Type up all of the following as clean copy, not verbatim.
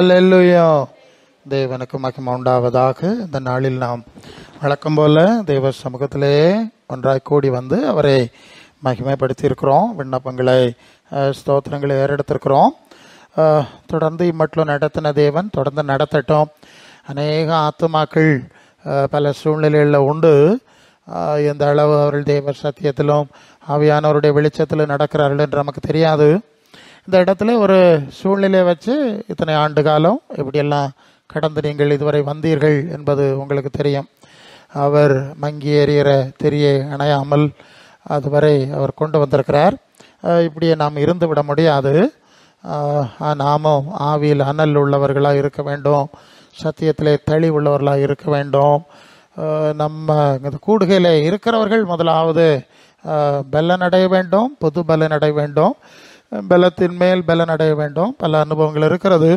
அல்லேலூயா. தேவனுக்கு மகிமை உண்டாவதாக. இந்த நாளில் நாம் வழக்கம் போல தேவ சமூகத்திலே ஒன்றாய் கூடி வந்து அவரை மகிமைப்படுத்தி இருக்கிறோம். விண்ணப்பங்களை ஸ்தோத்திரங்களை ஏறெடுத்திருக்கிறோம். தொடர்ந்து இம்மட்டிலும் நடத்தின தேவன் தொடர்ந்து நடத்தட்டும். அநேக ஆத்துமாக்கள் பல சூழ்நிலைகளில் உண்டு. எந்த அளவு அவர்கள் தேவ சத்தியத்திலும் ஆவியானவருடைய வெளிச்சத்திலும் நடக்கிறார்கள் என்று நமக்கு தெரியாது. இந்த இடத்துல ஒரு சூழ்நிலையை வச்சு இத்தனை ஆண்டு காலம் எப்படியெல்லாம் கடந்து நீங்கள் இதுவரை வந்தீர்கள் என்பது உங்களுக்கு தெரியும். அவர் மங்கி எறிகிற திரியை அணையாமல் அதுவரை அவர் கொண்டு வந்திருக்கிறார். இப்படியே நாம் இருந்து விட முடியாது. நாமும் ஆவியில் அனல் உள்ளவர்களாக இருக்க வேண்டும், சத்தியத்திலே தெளிவுள்ளவர்களாக இருக்க வேண்டும். நம்ம இந்த கூடுகையில் இருக்கிறவர்கள் முதலாவது பலன் அடைய வேண்டும், புது பலன் அடைய வேண்டும், பலத்தின் மேல் பலன் அடைய வேண்டும். பல அனுபவங்கள் இருக்கிறது.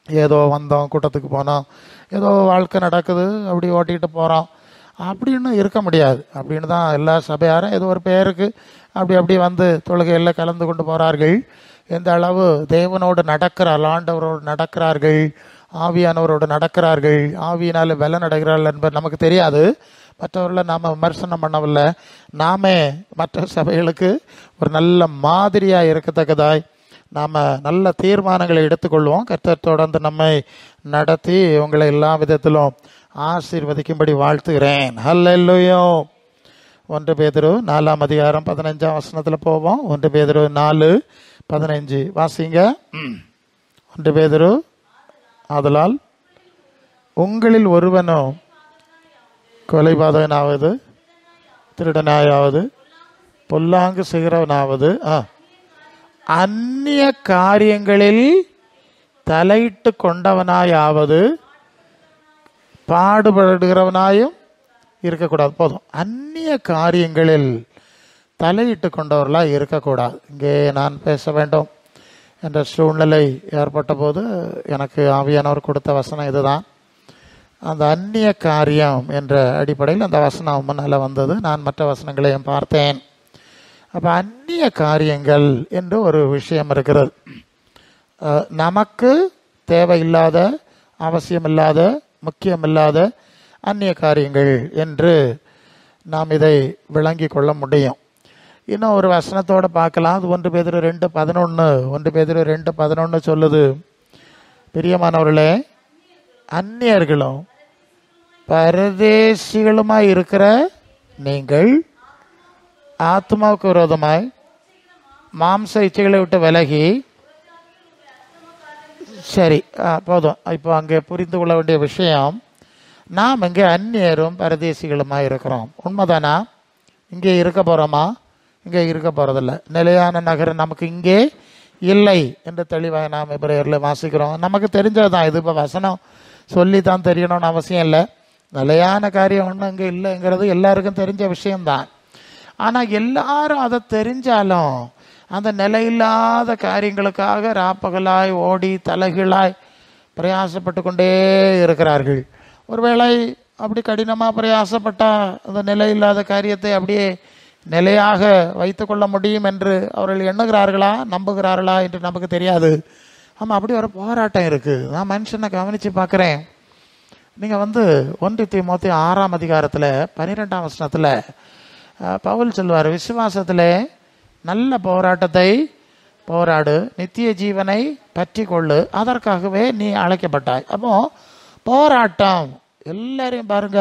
ஏதோ வந்தோம், கூட்டத்துக்கு போனோம், ஏதோ வாழ்க்கை நடக்குது, அப்படி ஓட்டிகிட்டு போகிறோம் அப்படின்னு இருக்க முடியாது. அப்படின்னு தான் எல்லா சபையாரும் ஏதோ ஒரு பேருக்கு அப்படி வந்து தொழுகையில் கலந்து கொண்டு போகிறார்கள். எந்த அளவு தேவனோடு நடக்கிறார், ஆண்டவரோடு நடக்கிறார்கள், ஆவியானவரோடு நடக்கிறார்கள், ஆவியினால் பலன் அடைகிறார்கள் என்பது நமக்கு தெரியாது. மற்றவர்களை நாம் விமர்சனம் பண்ணவில்லை. நாமே மற்ற சபைகளுக்கு ஒரு நல்ல மாதிரியாக இருக்கத்தக்கதாய் நாம் நல்ல தீர்மானங்களை எடுத்துக்கொள்வோம். கர்த்தர் தொடர்ந்து நம்மை நடத்தி உங்களை எல்லா விதத்திலும் ஆசீர்வதிக்கும்படி வாழ்த்துகிறேன். அல்லேலூயா. 1 பேதுரு 4ஆம் அதிகாரம் 15ஆம் வசனத்தில் போவோம். 1 பேதுரு 4:15 வாசிங்க. 1 பேதுரு, ஆதலால் உங்களில் ஒருவனும் கொலைபாதகனாவது, திருடனாயாவது, பொல்லாங்கு செய்கிறவனாவது, அந்நிய காரியங்களில் தலையிட்டு கொண்டவனாயாவது, பாடுபடுகிறவனாயும் இருக்கக்கூடாது. போதும், அந்நிய காரியங்களில் தலையிட்டு கொண்டவர்களாக இருக்கக்கூடாது. இங்கே நான் பேச வேண்டும் என்ற சூழ்நிலை ஏற்பட்ட போது எனக்கு ஆவியானவர் கொடுத்த வசனம் இதுதான். அந்த அந்நிய காரியம் என்ற அடிப்படையில் அந்த வசனம் முன்னால் வந்தது. நான் மற்ற வசனங்களையும் பார்த்தேன். அப்போ அந்நிய காரியங்கள் என்று ஒரு விஷயம் இருக்கிறது. நமக்கு தேவையில்லாத, அவசியமில்லாத, முக்கியமில்லாத அந்நிய காரியங்கள் என்று நாம் இதை விளங்கி கொள்ள முடியும். இன்னும் ஒரு வசனத்தோடு பார்க்கலாம். அது 1 பேதுரு 2:11. 1 பேதுரு 2:11 சொல்லுது, பிரியமானவர்களே, அந்நியர்களும் பரதேசிகளுமாய் இருக்கிற நீங்கள் ஆத்மாவுக்கு விரோதமாய் மாம்ச இச்சைகளை விட்டு விலகி, சரி போதும். இப்போ அங்கே புரிந்து கொள்ள வேண்டிய விஷயம், நாம் இங்கே அந்நியரும் பரதேசிகளுமாய் இருக்கிறோம். உண்மைதானா? இங்கே இருக்க போகிறோமா? இங்கே இருக்க போகிறதில்ல. நிலையான நகரம் நமக்கு இங்கே இல்லை என்று தெளிவாக நாம் எபிரேயரில் வாசிக்கிறோம். நமக்கு தெரிஞ்சது தான். இது இப்போ வசனம் சொல்லி தான் தெரியணும்னு அவசியம் இல்லை. நிலையான காரியம் ஒன்றும் இங்கே இல்லைங்கிறது எல்லாருக்கும் தெரிஞ்ச விஷயம்தான். ஆனால் எல்லாரும் அதை தெரிஞ்சாலும் அந்த நிலையில்லாத காரியங்களுக்காக ராப்பகலாய் ஓடி தலைகீழாய் பிரயாசப்பட்டு கொண்டே இருக்கிறார்கள். ஒருவேளை அப்படி கடினமாக பிரயாசப்பட்டால் அந்த நிலையில்லாத காரியத்தை அப்படியே நிலையாக வைத்து கொள்ள முடியும் என்று அவர்கள் எண்ணுகிறார்களா, நம்புகிறார்களா என்று நமக்கு தெரியாது. ஆமாம், அப்படி ஒரு போராட்டம் இருக்குது. நான் மனுஷனை கவனித்து பார்க்குறேன். நீங்கள் 1 தீமோத்தேயு 6ஆம் அதிகாரத்தில் 12ஆம் வசனத்தில் பவுல் சொல்வார், விசுவாசத்திலே நல்ல போராட்டத்தை போராடு, நித்திய ஜீவனை பற்றி கொள்ளு, அதற்காகவே நீ அழைக்கப்பட்டாய். அப்போ போராட்டம் எல்லாரையும் பாருங்க.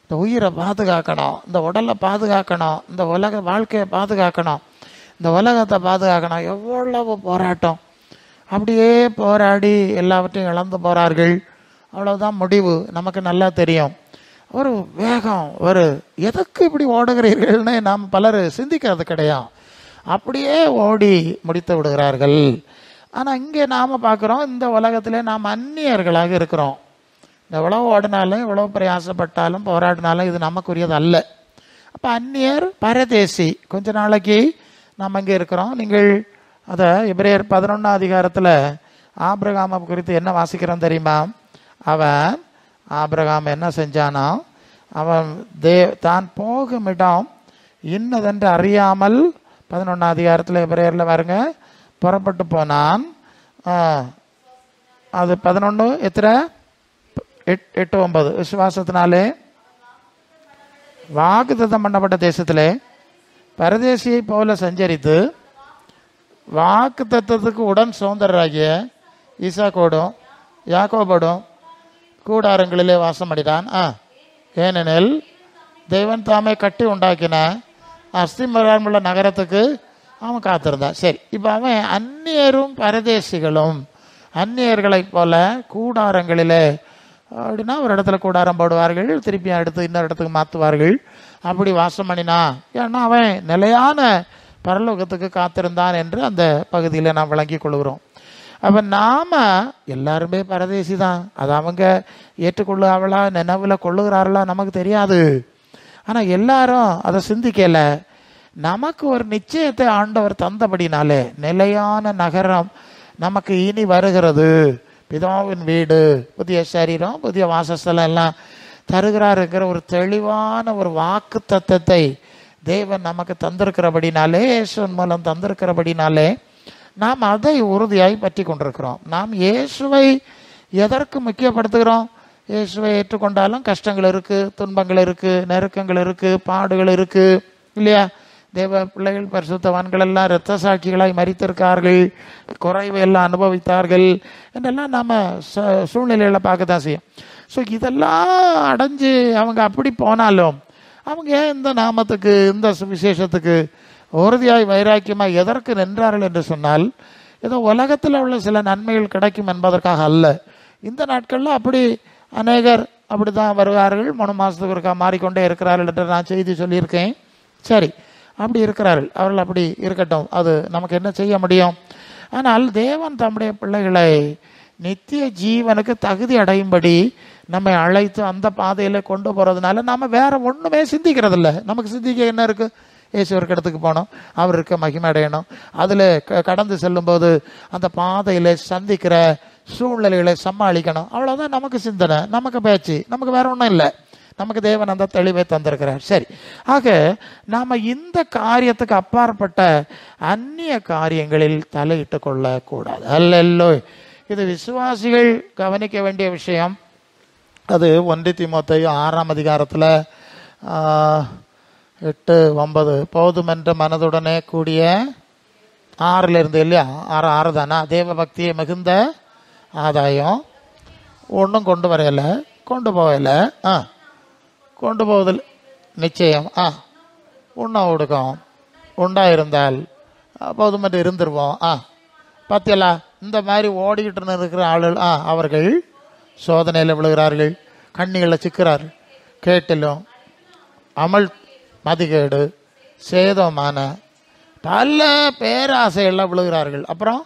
இந்த உயிரை பாதுகாக்கணும், இந்த உடலை பாதுகாக்கணும், இந்த உலக வாழ்க்கையை பாதுகாக்கணும், இந்த உலகத்தை பாதுகாக்கணும். எவ்வளவு போராட்டம்! அப்படியே போராடி எல்லாவற்றையும் இழந்து போகிறார்கள். அவ்வளோதான் முடிவு. நமக்கு நல்லா தெரியும். ஒரு வேகம், ஒரு எதுக்கு இப்படி ஓடுகிறீர்கள்னு நாம் பலர் சிந்திக்கிறது கிடையாது. அப்படியே ஓடி முடித்து விடுகிறார்கள். ஆனால் இங்கே நாம் பார்க்குறோம், இந்த உலகத்திலே நாம் அந்நியர்களாக இருக்கிறோம். எவ்வளோ ஓடினாலும், எவ்வளோ பிரயாசப்பட்டாலும், போராடினாலும் இது நமக்குரியது அல்ல. அப்போ அந்நியர், பரதேசி. கொஞ்ச நாளைக்கு நாம் இங்கே இருக்கிறோம். நீங்கள் அதை எபிரேயர் 11ஆம் அதிகாரத்தில் ஆபிரகாமை குறித்து என்ன வாசிக்கிறோம் தெரியுமா? அவன் ஆபிரகாம் என்ன செஞ்சானா, அவன் தான் போகும் இடம் இன்னதென்று அறியாமல் 11ஆம் அதிகாரத்தில் எபிரேயரில் பாருங்க, புறப்பட்டு போனான். அது 11 எத்தனை 8 9. விசுவாசத்தினாலே வாக்குத்தத்தம் பண்ணப்பட்ட தேசத்திலே பரதேசியை போல சஞ்சரித்து வாக்குத்தத்தத்துக்கு உடன் சுதந்திரராகிய ஈசாக்கோடும் யாக்கோபோடும் கூடாரங்களிலே வாசம் பண்ணிட்டான். ஏனெனில் தேவன் தாமே கட்டி உண்டாக்கின அஸ்திமரமுள்ள நகரத்துக்கு அவன் காத்திருந்தான். சரி, இப்போ அவன் அந்நியரும் பரதேசிகளும் அந்நியர்களை போல கூடாரங்களிலே, அப்படின்னா ஒரு இடத்துல கூடாரம் போடுவார்கள், திருப்பி அடுத்து இன்னொரு இடத்துக்கு மாற்றுவார்கள், அப்படி வாசம் பண்ணினா. ஏன்னா அவன் நிலையான பரலோகத்துக்கு காத்திருந்தான் என்று அந்த பகுதியில் நாம் விளங்கி கொள்கிறோம். அப்போ நாம் எல்லாருமே பரதேசி தான். அது அவங்க ஏற்றுக்கொள்ளுவார்களா நினைவில் கொள்ளுகிறார்களா நமக்கு தெரியாது. ஆனால் எல்லாரும் அதை சிந்திக்கலை. நமக்கு ஒரு நிச்சயத்தை ஆண்டவர் தந்தபடினாலே நிலையான நகரம் நமக்கு இனி வருகிறது. பிதாவின் வீடு, புதிய சரீரம், புதிய வாசஸ்தலம் எல்லாம் தருகிறாருங்கிற ஒரு தெளிவான ஒரு வாக்கு தத்தத்தை தேவன் நமக்கு தந்திருக்கிறபடினாலே, இயேசுவின் மூலம் தந்திருக்கிறபடினாலே நாம் அதை உறுதியாய் பற்றி கொண்டிருக்கிறோம். நாம் இயேசுவை எதற்கு முக்கியப்படுத்துகிறோம்? இயேசுவை ஏற்றுக்கொண்டாலும் கஷ்டங்கள் இருக்குது, துன்பங்கள் இருக்குது, நெருக்கங்கள் இருக்குது, பாடுகள் இருக்குது இல்லையா? தேவ பிள்ளைகள் பரிசுத்தவான்கள் எல்லாம் இரத்த சாட்சிகளாய் மரித்திருக்கார்கள், குறைவை எல்லாம் அனுபவித்தார்கள் என்றெல்லாம் நாம் சூழ்நிலைகளை பார்க்க தான் செய்யும். ஸோ இதெல்லாம் அடைஞ்சு அவங்க அப்படி போனாலும் அவங்க ஏன் இந்த நாமத்துக்கு, இந்த சுவிசேஷத்துக்கு உறுதியாய் வைராக்கியமாக எதற்கு நின்றார்கள் என்று சொன்னால், ஏதோ உலகத்தில் உள்ள சில நன்மைகள் கிடைக்கும் என்பதற்காக அல்ல. இந்த நாட்களில் அப்படி அநேகர் அப்படி தான் வருவார்கள், 3 மாதத்துக்கு ஒருக்கா மாறிக்கொண்டே இருக்கிறார்கள் என்று நான் செய்தி சொல்லியிருக்கேன். சரி, அப்படி இருக்கிறார்கள், அவர்கள் அப்படி இருக்கட்டும், அது நமக்கு என்ன செய்ய முடியும்? ஆனால் தேவன் தம்முடைய பிள்ளைகளை நித்திய ஜீவனுக்கு தகுதி அடையும்படி நம்மை அழைத்து அந்த பாதையில் கொண்டு போகிறதுனால நாம் வேற ஒன்றுமே சிந்திக்கிறதில்ல. நமக்கு சிந்திக்க என்ன இருக்குது? இயேசுவருக்கு இடத்துக்கு போகணும், அவருக்கு மகிமை அடையணும், அதில் கடந்து செல்லும்போது அந்த பாதையில் சந்திக்கிற சூழ்நிலைகளை சமாளிக்கணும், அவ்வளோதான் நமக்கு சிந்தனை, நமக்கு பேச்சு, நமக்கு வேற ஒன்றும் இல்லை. நமக்கு தேவன் அந்த தெளிவை தந்திருக்கிறார். சரி, ஆக நாம் இந்த காரியத்துக்கு அப்பாற்பட்ட அந்நிய காரியங்களில் தலையிட்டு கொள்ளக்கூடாது. அல்ல, இது விசுவாசிகள் கவனிக்க வேண்டிய விஷயம். அது 1 தீமோத்தேயு 6ஆம் அதிகாரத்தில் 8 9 போதுமென்ற மனதுடனே கூடிய 6ல் இருந்து இல்லையா, 6 தானா, தேவ பக்தியை மிகுந்த ஆதாயம் ஒன்றும் கொண்டு வரையலை, கொண்டு போகலை, கொண்டு போவதில் நிச்சயம், உண்ண ஒடுக்கம் உண்டாயிருந்தால் போதுமென்று இருந்துருவோம். பத்தியலா, இந்த மாதிரி ஓடிக்கிட்டு இருக்கிற ஆளுகள் அவர்கள் சோதனையில் விழுகிறார்கள், கண்ணிகளில் சிக்கிறார்கள், கேட்டிலும் அமல் மதிகேடு சேதமான பல பேராசையெல்லாம் விழுகிறார்கள். அப்புறம்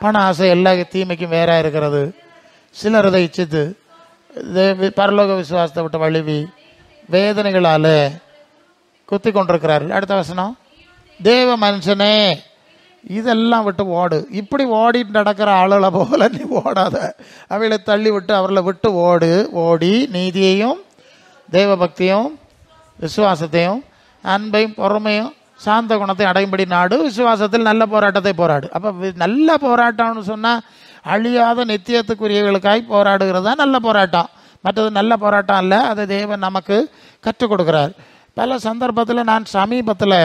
பண ஆசை எல்லா தீமைக்கும் வேற இருக்கிறது. சிலர் இதை இச்சித்து பரலோக விசுவாசத்தை விட்டு வழுவி வேதனைகளால் குத்தி கொண்டிருக்கிறார்கள். அடுத்த வசனம், தேவ மனுஷனே இதெல்லாம் விட்டு ஓடு. இப்படி ஓடிட்டு நடக்கிற ஆளுகளை போல நீ ஓடாத, அவைகளை தள்ளி விட்டு அவர்களை விட்டு ஓடி நீதியையும் தேவ பக்தியும் விசுவாசத்தையும் அன்பையும் பொறுமையும் சாந்த குணத்தையும் அடையும்படி நாடு. விசுவாசத்தில் நல்ல போராட்டத்தை போராடு. அப்போ நல்ல போராட்டம்னு சொன்னால் அழியாத நித்தியத்துக்குரியவர்களுக்காய் போராடுகிறது தான் நல்ல போராட்டம். மற்றது நல்ல போராட்டம் அல்ல, அதை தேவன் நமக்கு கற்றுக் கொடுக்கிறார். பல சந்தர்ப்பத்தில் நான் சமீபத்தில்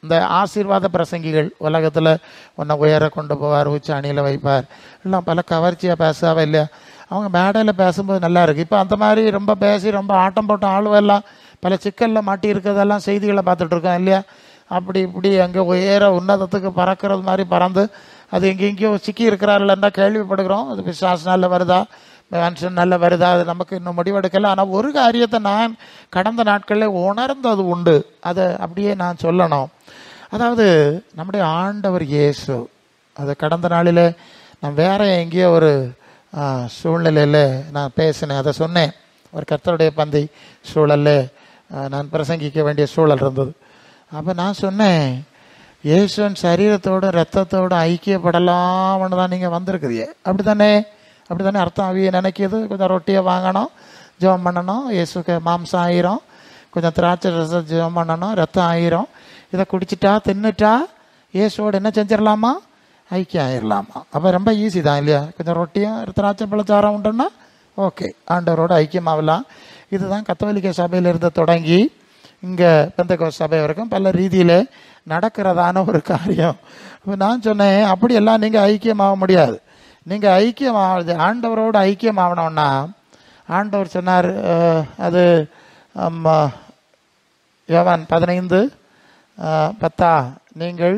இந்த ஆசீர்வாத பிரசங்கிகள் உலகத்தில் உன்னை உயர கொண்டு போவார், உச்ச அணியில் வைப்பார், எல்லாம் பல கவர்ச்சியாக பேசாவே இல்லையா, அவங்க மேடையில் பேசும்போது நல்லா இருக்குது. இப்போ அந்த மாதிரி ரொம்ப பேசி ரொம்ப ஆட்டம் போட்ட ஆளுவெல்லாம் பல சிக்கலில் மாட்டி இருக்கிறதெல்லாம் செய்திகளை பார்த்துட்ருக்கோம் இல்லையா. அப்படி இப்படி அங்கே உயர உன்னதத்துக்கு பறக்கிறது மாதிரி பறந்து அது எங்கெங்கேயோ சிக்கி இருக்கிறார்கள்னா கேள்விப்படுகிறோம். அது பிசாசினால வருதா, மனுஷன் நல்ல வருதா, அது நமக்கு இன்னும் முடிவெடுக்கலை. ஆனால் ஒரு காரியத்தை நான் கடந்த நாட்களில் உணர்ந்தது உண்டு, அதை அப்படியே நான் சொல்லணும். அதாவது நம்முடைய ஆண்டவர் இயேசு, அது கடந்த நாளில் நான் வேற எங்கேயோ ஒரு சூழ்நிலையில் நான் பேசினேன், அதை சொன்னேன். ஒரு கர்த்தருடைய பந்தி சூழலில் நான் பிரசங்கிக்க வேண்டிய சூழல் இருந்தது. அப்போ நான் சொன்னேன், இயேசுவின் சரீரத்தோடு ரத்தத்தோடு ஐக்கியப்படலாம்னு தான் நீங்கள் வந்திருக்குறியே, அப்படி தானே அர்த்தம். அவிய நினைக்கிது கொஞ்சம் ரொட்டியை வாங்கணும், ஜெபம் பண்ணணும், இயேசுக்கு மாம்சம் ஆயிரும், கொஞ்சம் திராட்சை ரசம் ஜெபம் பண்ணணும், ரத்தம் ஆயிரும், இதை குடிச்சிட்டா தின்னுட்டா இயேசுவோடு என்ன செஞ்சிடலாமா, ஐக்கியம் ஆயிடலாமா? அப்போ ரொம்ப ஈஸி தான் இல்லையா? கொஞ்சம் ரொட்டியும் திராட்சை பழச்சாரம் உண்டுன்னா ஓகே, ஆண்டவரோட ஐக்கியமாகலாம். இதுதான் கத்தோலிக்க சபையிலிருந்து தொடங்கி இங்கே பெந்தகோஸ்து சபை வரைக்கும் பல ரீதியில் நடக்கிறதான ஒரு காரியம். இப்போ நான் சொன்னேன், அப்படியெல்லாம் நீங்கள் ஐக்கியமாக முடியாது. நீங்கள் ஐக்கியமாகுது ஆண்டவரோட ஐக்கியமாகணும்னா ஆண்டவர் சொன்னார், அது யோவான் 15:10, நீங்கள்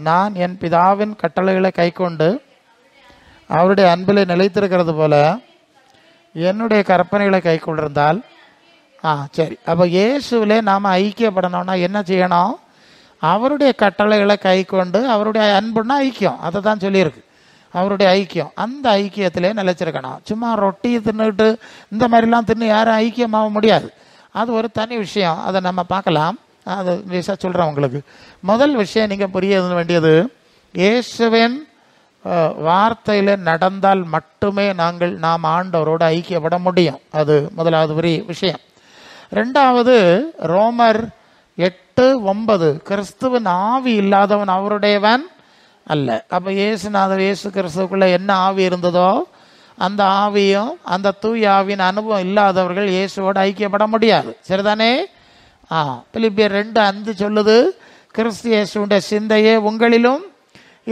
நான் என் பிதாவின் கட்டளைகளை கைக்கொண்டு அவருடைய அன்பிலை நிலைத்திருக்கிறது போல என்னுடைய கற்பனைகளை கைக்கொண்டிருந்தால் சரி. அப்போ இயேசுவிலே நாம் ஐக்கியப்படணும்னா என்ன செய்யணும்? அவருடைய கட்டளைகளை கைக்கொண்டு, அவருடைய அன்புன்னா ஐக்கியம், அதை தான் சொல்லியிருக்கு. அவருடைய ஐக்கியம், அந்த ஐக்கியத்திலே நிலைச்சிருக்கணும். சும்மா ரொட்டி தின்னுட்டு இந்த மாதிரிலாம் தின்னு யாரும் ஐக்கியமாக முடியாது. அது ஒரு தனி விஷயம், அதை நம்ம பார்க்கலாம். அது விஷயம் சொல்கிறேன் உங்களுக்கு. முதல் விஷயம் நீங்கள் புரிய வேண்டியது, இயேசுவின் வார்த்தையில் நடந்தால் மட்டுமே நாம் ஆண்டவரோடு ஐக்கியப்பட முடியும். அது முதலாவது விஷயம். ரெண்டாவது, ரோமர் 8:9, கிறிஸ்துவின் ஆவி இல்லாதவன் அவருடையவன் அல்ல. அப்போ இயேசு கிறிஸ்துவுக்குள்ள என்ன ஆவி இருந்ததோ அந்த ஆவியும் அந்த தூய ஆவியின் அனுபவம் இல்லாதவர்கள் இயேசுவோடு ஐக்கியப்பட முடியாது. சரிதானே? பிலிப்பியர் 2:5 சொல்லுது, கிறிஸ்து இயேசுடைய சிந்தையே உங்களிலும்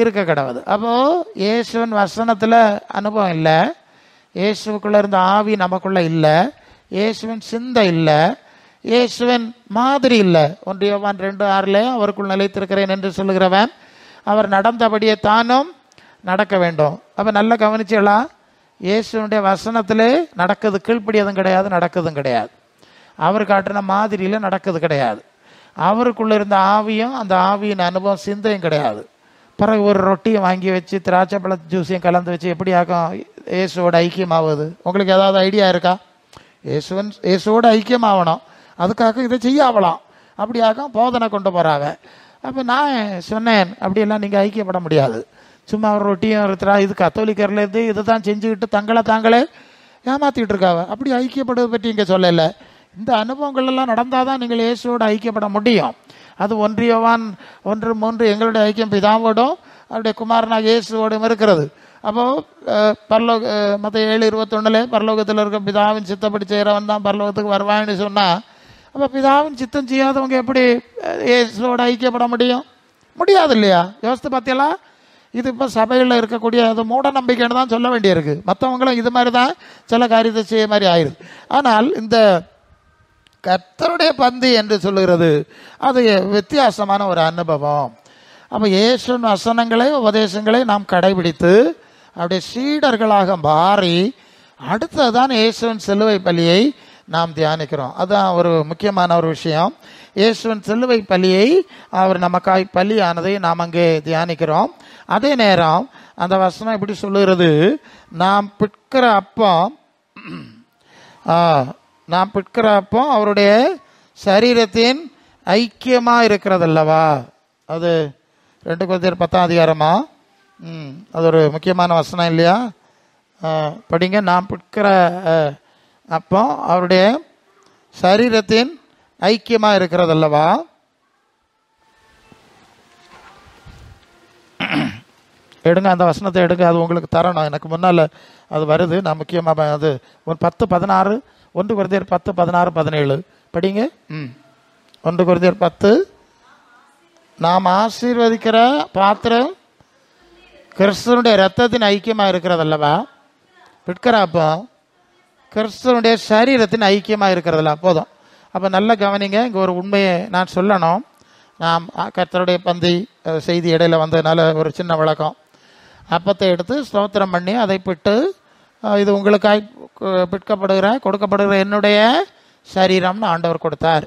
இருக்க கடவுது. அப்போது இயேசுவின் வசனத்தில் அனுபவம் இல்லை, இயேசுக்குள்ளே இருந்த ஆவி நமக்குள்ளே இல்லை, இயேசுவின் சிந்தை இல்லை, இயேசுவின் மாதிரி இல்லை. 1 யோவான் 2:6 அவருக்குள் நிலைத்திருக்கிறேன் என்று சொல்லுகிறவன் அவர் நடந்தபடியே தானும் நடக்க வேண்டும். அப்போ நல்லா கவனிச்சலாம், இயேசுடைய வசனத்திலே நடக்குது, கீழ்ப்படியதும் கிடையாது, நடக்குதும் கிடையாது. அவர் காட்டின மாதிரியில் நடக்குது கிடையாது. அவருக்குள்ளே இருந்த ஆவியும் அந்த ஆவியின் அனுபவம் சிந்தையும் கிடையாது. பிறகு ஒரு ரொட்டியை வாங்கி வச்சு திராட்சை பழ ஜூஸையும் கலந்து வச்சு எப்படி ஆகும் இயேசுவோட ஐக்கியமாகுது? உங்களுக்கு ஏதாவது ஐடியா இருக்கா? இயேசுவோட ஐக்கியமாகணும், அதுக்காக இதை செய்யாவலாம், அப்படியாக போதனை கொண்டு போகிறாங்க. அப்போ நான் சொன்னேன், அப்படியெல்லாம் நீங்கள் ஐக்கியப்பட முடியாது. சும்மா ஒரு ரொட்டியும் இது கத்தோலிக்கர்லேருந்து இதை தான் செஞ்சுக்கிட்டு தாங்களே ஏமாற்றிக்கிட்டு இருக்காங்க. அப்படி ஐக்கியப்படுவதை பற்றி இங்கே சொல்லலை. இந்த அனுபவங்கள் எல்லாம் நடந்தால் தான் நீங்கள் இயேசுவோடு ஐக்கியப்பட முடியும். அது 1 யோவான் 1:3 எங்களுடைய ஐக்கியம் பிதாவோடும் அவருடைய குமாரனாக இயேசுவோடும் இருக்கிறது. அப்போது மற்ற 7:21 பரலோகத்தில் இருக்க பிதாவின் சித்தப்படி செய்கிறவன் தான் பரலோகத்துக்கு வருவான்னு சொன்னால், அப்போ பிதாவின் சித்தம் செய்யாதவங்க எப்படி இயேசுவோடு ஐக்கியப்பட முடியாது இல்லையா? யோசித்து பார்த்தீங்களா? இது இப்போ சபையில் இருக்கக்கூடிய அது மூட நம்பிக்கைன்னு தான் சொல்ல வேண்டியிருக்கு. மற்றவங்களும் இது மாதிரி தான் சில காரியத்தை செய்ய மாதிரி ஆயிடுது. ஆனால் இந்த கர்த்தருடைய பந்தி என்று சொல்லுகிறது அது வித்தியாசமான ஒரு அனுபவம். அப்போ இயேசுவின் வசனங்களை உபதேசங்களை நாம் கடைபிடித்து அப்படியே சீடர்களாக மாறி அடுத்ததான் இயேசுவின் சிலுவை பலியை நாம் தியானிக்கிறோம். அதுதான் ஒரு முக்கியமான ஒரு விஷயம். இயேசுவின் சிலுவை பலியை அவர் நமக்காய் பலியானதை நாம் அங்கே தியானிக்கிறோம். அதே நேரம் அந்த வசனம் எப்படி சொல்லுகிறது, நாம் பிற்கிற அப்பம் அவருடைய சரீரத்தின் ஐக்கியமாக இருக்கிறதல்லவா? அது 2 கொரிந்தியர் 10 அது ஒரு முக்கியமான வசனம் இல்லையா? படிங்க. நாம் பிற்கிற அப்போ அவருடைய சரீரத்தின் ஐக்கியமாக இருக்கிறதல்லவா? எடுங்க, அந்த வசனத்தை எடுங்க, அது உங்களுக்கு தரணும். எனக்கு முன்னால் அது வருது, நான் முக்கியமாக அது 10:16 1 கொரிந்தியர் 10:16-17 படிங்க. 1 கொரிந்தியர் 10, நாம் ஆசீர்வதிக்கிற பாத்திரம் கிறிஸ்துவனுடைய இரத்தத்தின் ஐக்கியமாக இருக்கிறதல்லவா? பிற்கிற அப்போ கிறிஸ்துவனுடைய சரீரத்தின் ஐக்கியமாக இருக்கிறதில்ல. போதும். அப்போ நல்ல கவனிங்க, இங்கே ஒரு உண்மையை நான் சொல்லணும். நாம் கர்த்தருடைய பந்தி செய்தி இடையில் வந்ததுனால ஒரு சின்ன விளக்கம். அப்பத்தை எடுத்து ஸ்தோத்திரம் பண்ணி அதை பிட்டு, இது உங்களுக்காய் கொடுக்கப்படுகிற என்னுடைய சரீரம்னு ஆண்டவர் கொடுத்தார்.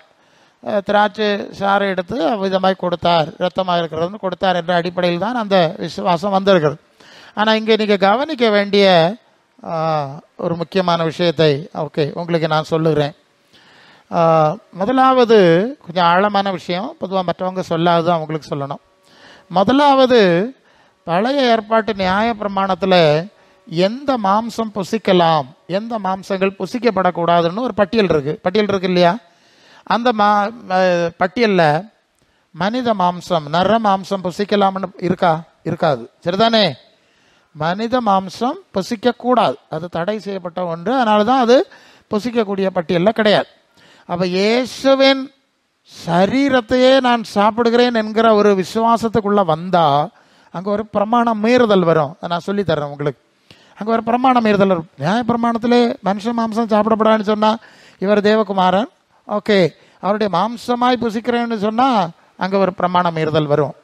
திராட்சை சாறை எடுத்து விதமாய் கொடுத்தார், இரத்தமாக இருக்கிறதுன்னு கொடுத்தார் என்ற அடிப்படையில் தான் அந்த விசுவாசம் வந்திருக்கிறது. ஆனால் இங்கே நீங்கள் கவனிக்க வேண்டிய ஒரு முக்கியமான விஷயத்தை உங்களுக்கு நான் சொல்லுகிறேன். முதலாவது கொஞ்சம் ஆழமான விஷயம், பொதுவாக மற்றவங்க சொல்லாது அவங்களுக்கு சொல்லணும். முதலாவது, பழைய ஏற்பாட்டு நியாய பிரமாணத்தில் எந்த மாம்சம் புசிக்கலாம், எந்த மாம்சங்கள் புசிக்கப்படக்கூடாதுன்னு ஒரு பட்டியல் இருக்கு இல்லையா? அந்த பட்டியலில் மனித மாம்சம், நர மாம்சம் புசிக்கலாம்னு இருக்கா? இருக்காது. சரிதானே? மனித மாம்சம் புசிக்க கூடாது, அது தடை செய்யப்பட்ட ஒன்று. அதனால தான் அது புசிக்கக்கூடிய பட்டியலில் கிடையாது. அப்போ இயேசுவின் சரீரத்தையே நான் சாப்பிடுகிறேன் என்கிற ஒரு விசுவாசத்துக்குள்ள வந்தா அங்கே ஒரு பிரமாணம் மீறுதல் வரும். நான் சொல்லித்தர்றேன் உங்களுக்கு. அங்கே ஒரு பிரமாணம் மீறுதல் வரும். நியாய பிரமாணத்திலே மனுஷ மாம்சம் சாப்பிடப்படாதுன்னு சொன்னால் இவர் தேவகுமாரன், ஓகே, அவருடைய மாம்சமாய் புசிக்கிறேன்னு சொன்னால் அங்கே ஒரு பிரமாணம் மீறுதல் வரும்.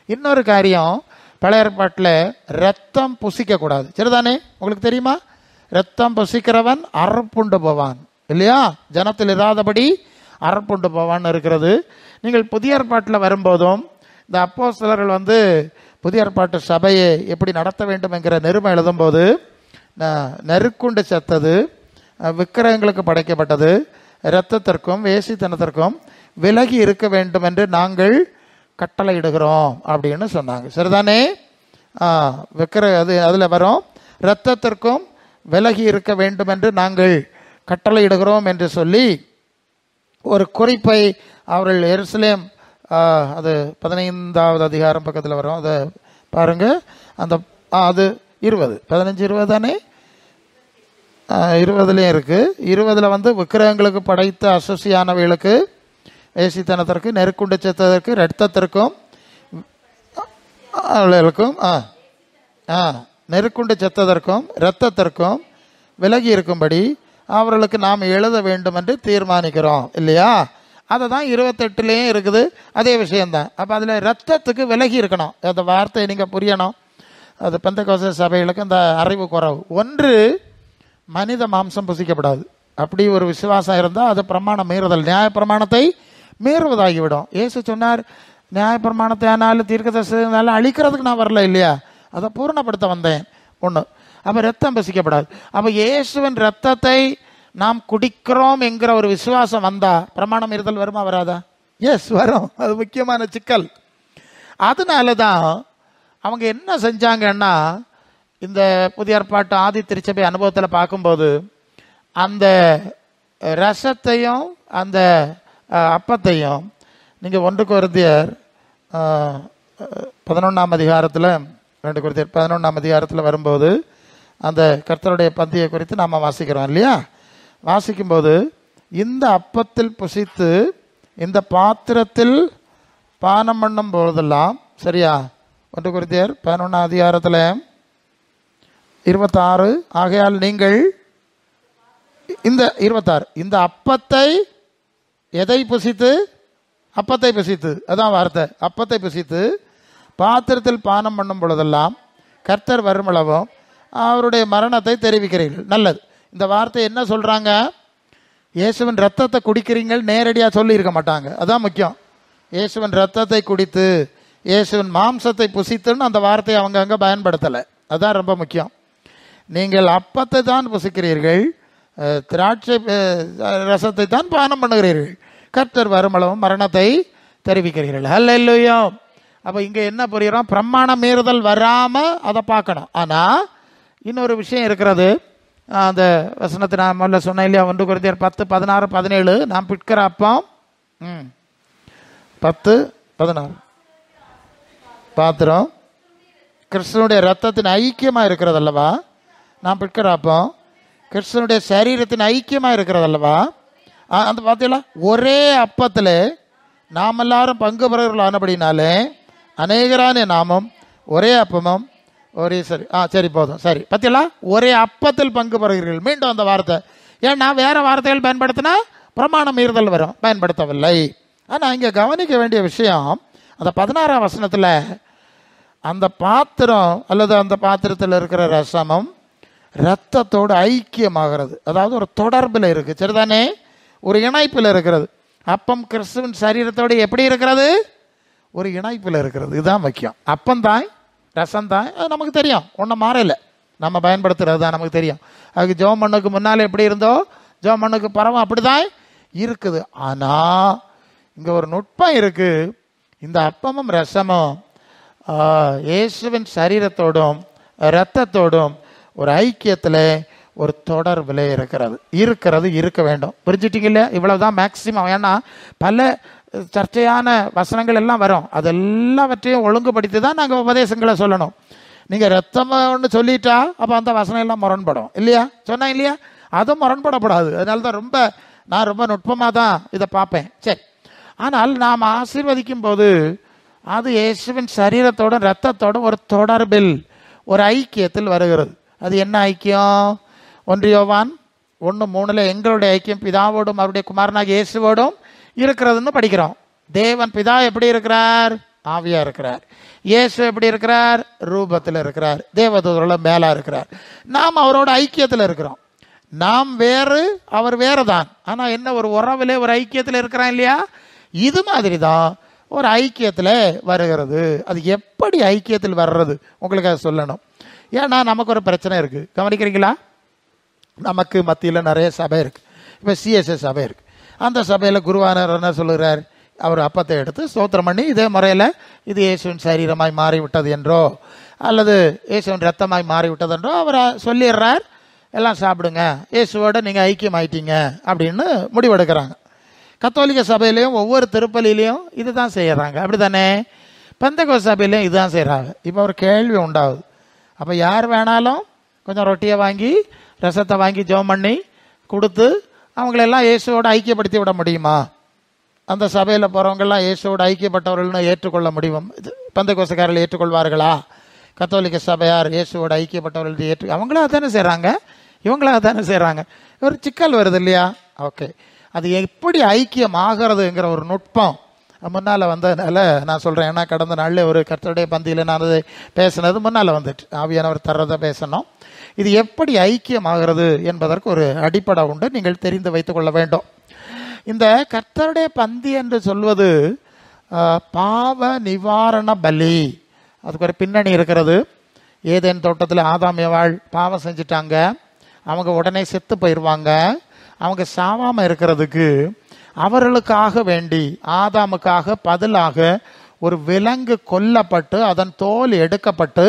இன்னொரு காரியம், பழைய ஏற்பாட்டில் ரத்தம் புசிக்கக்கூடாது. சரிதானே? உங்களுக்கு தெரியுமா? ரத்தம் புசிக்கிறவன் அறுப்புண்டு போவான், இல்லையா? ஜனத்தில் இராதபடி அறுப்புண்டு போவான்னு இருக்கிறது. நீங்கள் புதிய ஏற்பாட்டில் வரும்போதும் இந்த அப்போஸ்தலர்கள் புதிய ஏற்பாட்டு சபையை எப்படி நடத்த வேண்டும் என்கிற நிருபம் எழுதும்போது நெருக்குண்டு செத்தது, விக்கிரகங்களுக்கு படைக்கப்பட்டது, இரத்தத்திற்கும் வேசித்தனத்திற்கும் விலகி இருக்க வேண்டும் என்று நாங்கள் கட்டளையிடுகிறோம் அப்படின்னு சொன்னாங்க. சரிதானே? அதில் வரும், இரத்தத்திற்கும் விலகி இருக்க வேண்டும் என்று நாங்கள் கட்டளையிடுகிறோம் என்று சொல்லி ஒரு குறிப்பை அவர்கள் எருசலேம், அது 15வது அதிகாரம் பக்கத்தில் வரும், அதை பாருங்க. அந்த அது 20, 15, 20 தானே? 20லையும் இருக்கு. 20ல் விக்கிரகங்களுக்கு படைத்த அசுசியானவைகளுக்கு, வேசித்தனத்திற்கு, நெருக்குண்டு செத்ததற்கு, இரத்தத்திற்கும் அவர்களுக்கும் நெருக்குண்டு செத்ததற்கும் இரத்தத்திற்கும் விலகி இருக்கும்படி அவர்களுக்கு நாம் எழுத வேண்டும் என்று தீர்மானிக்கிறோம், இல்லையா? அதை தான் 28லேயும் இருக்குது, அதே விஷயம்தான். அப்போ அதில் இரத்தத்துக்கு விலகி இருக்கணும். அந்த வார்த்தையை நீங்கள் புரியணும். அது பெந்தெகோஸ்தே சபைகளுக்கு அந்த அறிவு குறைவு. ஒன்று, மனித மாம்சம் புசிக்கப்படாது. அப்படி ஒரு விசுவாசம் இருந்தால் அது பிரமாணம் மீறுதல், நியாய பிரமாணத்தை மீறுவதாகிவிடும். இயேசு சொன்னார், நியாய பிரமாணத்தை ஆனாலும் தீர்க்கதரிசனாலும் அழிக்கிறதுக்கு நான் வரல, இல்லையா? அதை பூர்ணப்படுத்த வந்தேன். ஒன்று. அப்போ ரத்தம் புசிக்கப்படாது. அப்போ இயேசுவின் ரத்தத்தை நாம் குடிக்கிறோம் என்கிற ஒரு விசுவாசம் வந்தா பிரமாணம் மீறுதல் வருமா வராதா? எஸ், வரும். அது முக்கியமான சிக்கல். அதனால தான் அவங்க என்ன செஞ்சாங்கன்னா, இந்த புதிய ஏற்பாட்டு ஆதி திருச்சபை அனுபவத்தில் பார்க்கும்போது அந்த ரசத்தையும் அந்த அப்பத்தையும் நீங்கள் 1 கொரிந்தியர் 11ஆம் அதிகாரத்தில் 2 கொரிந்தியர் 11ஆம் அதிகாரத்தில் வரும்போது அந்த கர்த்தருடைய பந்தியை குறித்து நாம் வாசிக்கிறோம், இல்லையா? வாசிக்கும்போது இந்த அப்பத்தில் புசித்து இந்த பாத்திரத்தில் பானம் பண்ணும் போதெல்லாம், சரியா? 1 கொரிந்தியர் 11ஆம் அதிகாரத்தில் 26, ஆகையால் நீங்கள் இந்த 26 இந்த அப்பத்தை எதை புசித்து, அப்பத்தை புசித்து, அதான் வார்த்தை, அப்பத்தை புசித்து பாத்திரத்தில் பானம் பண்ணும் பொழுதெல்லாம் கர்த்தர் வருமளவும் அவருடைய மரணத்தை தெரிவிக்கிறீர்கள். நல்லது. இந்த வார்த்தை என்ன சொல்கிறாங்க? இயேசுவின் ரத்தத்தை குடிக்கிறீங்கள் நேரடியாக சொல்லி இருக்க மாட்டாங்க. அதான் முக்கியம். இயேசுவின் ரத்தத்தை குடித்து இயேசுவின் மாம்சத்தை புசித்துன்னு அந்த வார்த்தையை அவங்க அங்கே பயன்படுத்தலை. அதுதான் ரொம்ப முக்கியம். நீங்கள் அப்பத்தை தான் புசிக்கிறீர்கள், திராட்சை ரசத்தை தான் பானம் பண்ணுகிறீர்கள், கர்த்தர் வருமளவும் மரணத்தை தெரிவிக்கிறீர்கள். ஹல்லேலூயா. அப்போ இங்கே என்ன புரிகிறோம்? பிரமாண மீறுதல் வராமல் அதை பார்க்கணும். ஆனால் இன்னொரு விஷயம் இருக்கிறது. அந்த வசனத்தை நான் முதல்ல சொன்னேன், இல்லையா? 1 கொரிந்தியர் 10, 16, 17 நாம் பிட்கிற அப்பம் 10, 16 பாத்திரம் கிறிஸ்துவனுடைய ரத்தத்தின் ஐக்கியமாக இருக்கிறது அல்லவா? நாம் பிட்கிற அப்பம் கிறிஸ்துவனுடைய சரீரத்தின் ஐக்கியமாக இருக்கிறது அல்லவா? அந்த பார்த்தீங்களா? ஒரே அப்பத்தில் நாம் எல்லாரும் பங்கு பெறுகிறவர்கள் ஆனபடினாலே அநேகரான நாமும் ஒரே அப்பமும் ஒரே சரி போதும், சரி. பார்த்தீங்களா? ஒரே அப்பத்தில் பங்கு பெறுகிறீர்கள். மீண்டும் அந்த வார்த்தை, ஏன்னா வேற வார்த்தைகள் பயன்படுத்தினா பிரமாணம் மீறுதல் வரும், பயன்படுத்தவில்லை. ஆனால் இங்கே கவனிக்க வேண்டிய விஷயம், அந்த 16ஆம் வசனத்தில் அந்த பாத்திரம் அல்லது அந்த பாத்திரத்தில் இருக்கிற ரசமும் இரத்தத்தோடு ஐக்கியமாகிறது. அதாவது ஒரு தொடர்பில் இருக்குது, சரிதானே? ஒரு இணைப்பில் இருக்கிறது. அப்பம் கிறிஸ்துவின் சரீரத்தோடு எப்படி இருக்கிறது? ஒரு இணைப்பில் இருக்கிறது. இதுதான் முக்கியம். அப்பந்தான் ரசம்தான், அது நமக்கு தெரியும், ஒன்றும் மாறலை. நம்ம பயன்படுத்துறது தான் நமக்கு தெரியும். அதுக்கு ஜெபம் பண்ணுக்கு முன்னால் எப்படி இருந்தோ ஜெபம் பண்ணுக்கு பரவம் அப்படி தான் இருக்குது. ஆனால் இங்கே ஒரு நுட்பம் இருக்குது. இந்த அப்பமும் ரசமும் இயேசுவின் சரீரத்தோடும் இரத்தத்தோடும் ஒரு ஐக்கியத்தில் ஒரு தொடர்பில் இருக்கிறது இருக்க வேண்டும். புரிஞ்சிட்டிங்க இல்லையா? இவ்வளவுதான் மேக்சிமம். ஏன்னா பல சர்ச்சையான வசனங்கள் எல்லாம் வரும். அதெல்லாவற்றையும் ஒழுங்குபடுத்தி தான் நாங்கள் உபதேசங்களை சொல்லணும். நீங்கள் ரத்தம்னு சொல்லிட்டா அப்போ அந்த வசனம் எல்லாம் முரண்படும் இல்லையா? சொன்னா இல்லையா? அதுவும் முரண்படப்படாது. அதனால தான் நான் ரொம்ப நுட்பமாக தான் இதை பார்ப்பேன். சரி, ஆனால் நாம் ஆசீர்வதிக்கும் போது அது இயேசுவின் சரீரத்தோடும் ரத்தத்தோடும் ஒரு தொடர்பில், ஒரு ஐக்கியத்தில் வருகிறது. அது என்ன ஐக்கியம்? 1 யோவான் 1:3 எங்களுடைய ஐக்கியம் பிதாவோடும் அவருடைய குமாரனாகிய இயேசுவோடும் இருக்கிறதுன்னு படிக்கிறோம். தேவன் பிதா எப்படி இருக்கிறார்? ஆவியா இருக்கிறார். இயேசு எப்படி இருக்கிறார்? ரூபத்தில் இருக்கிறார். தேவதூதரோட மேலா இருக்கிறார். நாம் அவரோட ஐக்கியத்தில் இருக்கிறோம். நாம் வேறு, அவர் வேறு தான். ஆனால் என்ன, ஒரு உறவில் ஒரு ஐக்கியத்தில் இருக்கிறான் இல்லையா? இது மாதிரி தான் ஒரு ஐக்கியத்தில் வருகிறது. அது எப்படி ஐக்கியத்தில் வர்றது உங்களுக்கு அதை சொல்லணும். ஏன்னா நமக்கு ஒரு பிரச்சனை இருக்குது, கவனிக்கிறீங்களா? நமக்கு மத்தியில் நிறைய சபை இருக்குது. இப்போ சிஎஸ்எஸ் சபை இருக்குது. அந்த சபையில் குருவானர் என்ன சொல்லுகிறார்? அவர் அப்பத்தை எடுத்து ஸ்தோத்திரம் பண்ணி இதே முறையில் இது இயேசுவின் சரீரமாய் மாறிவிட்டது என்றோ அல்லது இயேசுவின் ரத்தமாய் மாறிவிட்டது என்றோ அவர் சொல்லிடுறார். எல்லாம் சாப்பிடுங்க, இயேசுவோட நீங்கள் ஐக்கியம் ஆயிட்டீங்க அப்படின்னு முடிவெடுக்கிறாங்க. கத்தோலிக்க சபையிலையும் ஒவ்வொரு திருப்பலியிலையும் இது தான் செய்கிறாங்க, அப்படி தானே? பெந்தகோஸ்து சபையிலையும் இதுதான் செய்கிறாங்க. இப்போ ஒரு கேள்வி உண்டாகுது. அப்போ யார் வேணாலும் கொஞ்சம் ரொட்டியை வாங்கி ரசத்தை வாங்கி ஜெபம் பண்ணி கொடுத்து அவங்களெல்லாம் இயேசுவோட ஐக்கியப்படுத்தி விட முடியுமா? அந்த சபையில் போகிறவங்கெல்லாம் இயேசுவோட ஐக்கியப்பட்டவர்கள்னு ஏற்றுக்கொள்ள முடியும்? பெந்தகோஸ்துக்காரர்கள் ஏற்றுக்கொள்வார்களா? கத்தோலிக்க சபையார் இயேசுவோட ஐக்கியப்பட்டவர்கள் அவங்களாக தானே செய்கிறாங்க, இவங்களாக தானே செய்கிறாங்க. ஒரு சிக்கல் வருது இல்லையா? ஓகே, அது எப்படி ஐக்கியம் ஆகிறதுங்கிற ஒரு நுட்பம் முன்னால் வந்ததுனால நான் சொல்கிறேன். ஏன்னா கடந்த நாளில் ஒரு கர்த்தருடைய பந்தியில் நான் அதை பேசினது முன்னால் வந்துட்டு ஆவியானவர் தர்றதை பேசணும். இது எப்படி ஐக்கியம் ஆகிறது என்பதற்கு ஒரு அடிப்படை உண்டு, நீங்கள் தெரிந்து வைத்துக் கொள்ள வேண்டும். இந்த கர்த்தருடைய பந்தி என்று சொல்வது பாவ நிவாரண பலி. அதுக்கு ஒரு பின்னணி இருக்கிறது. ஏதேன் தோட்டத்தில் ஆதாம் ஏவாள் பாவம் செஞ்சிட்டாங்க. அவங்க உடனே செத்து போயிடுவாங்க. அவங்க சாவாமல் இருக்கிறதுக்கு அவர்களுக்காக வேண்டி ஆதாமுக்காக பதிலாக ஒரு விலங்கு கொல்லப்பட்டு அதன் தோல் எடுக்கப்பட்டு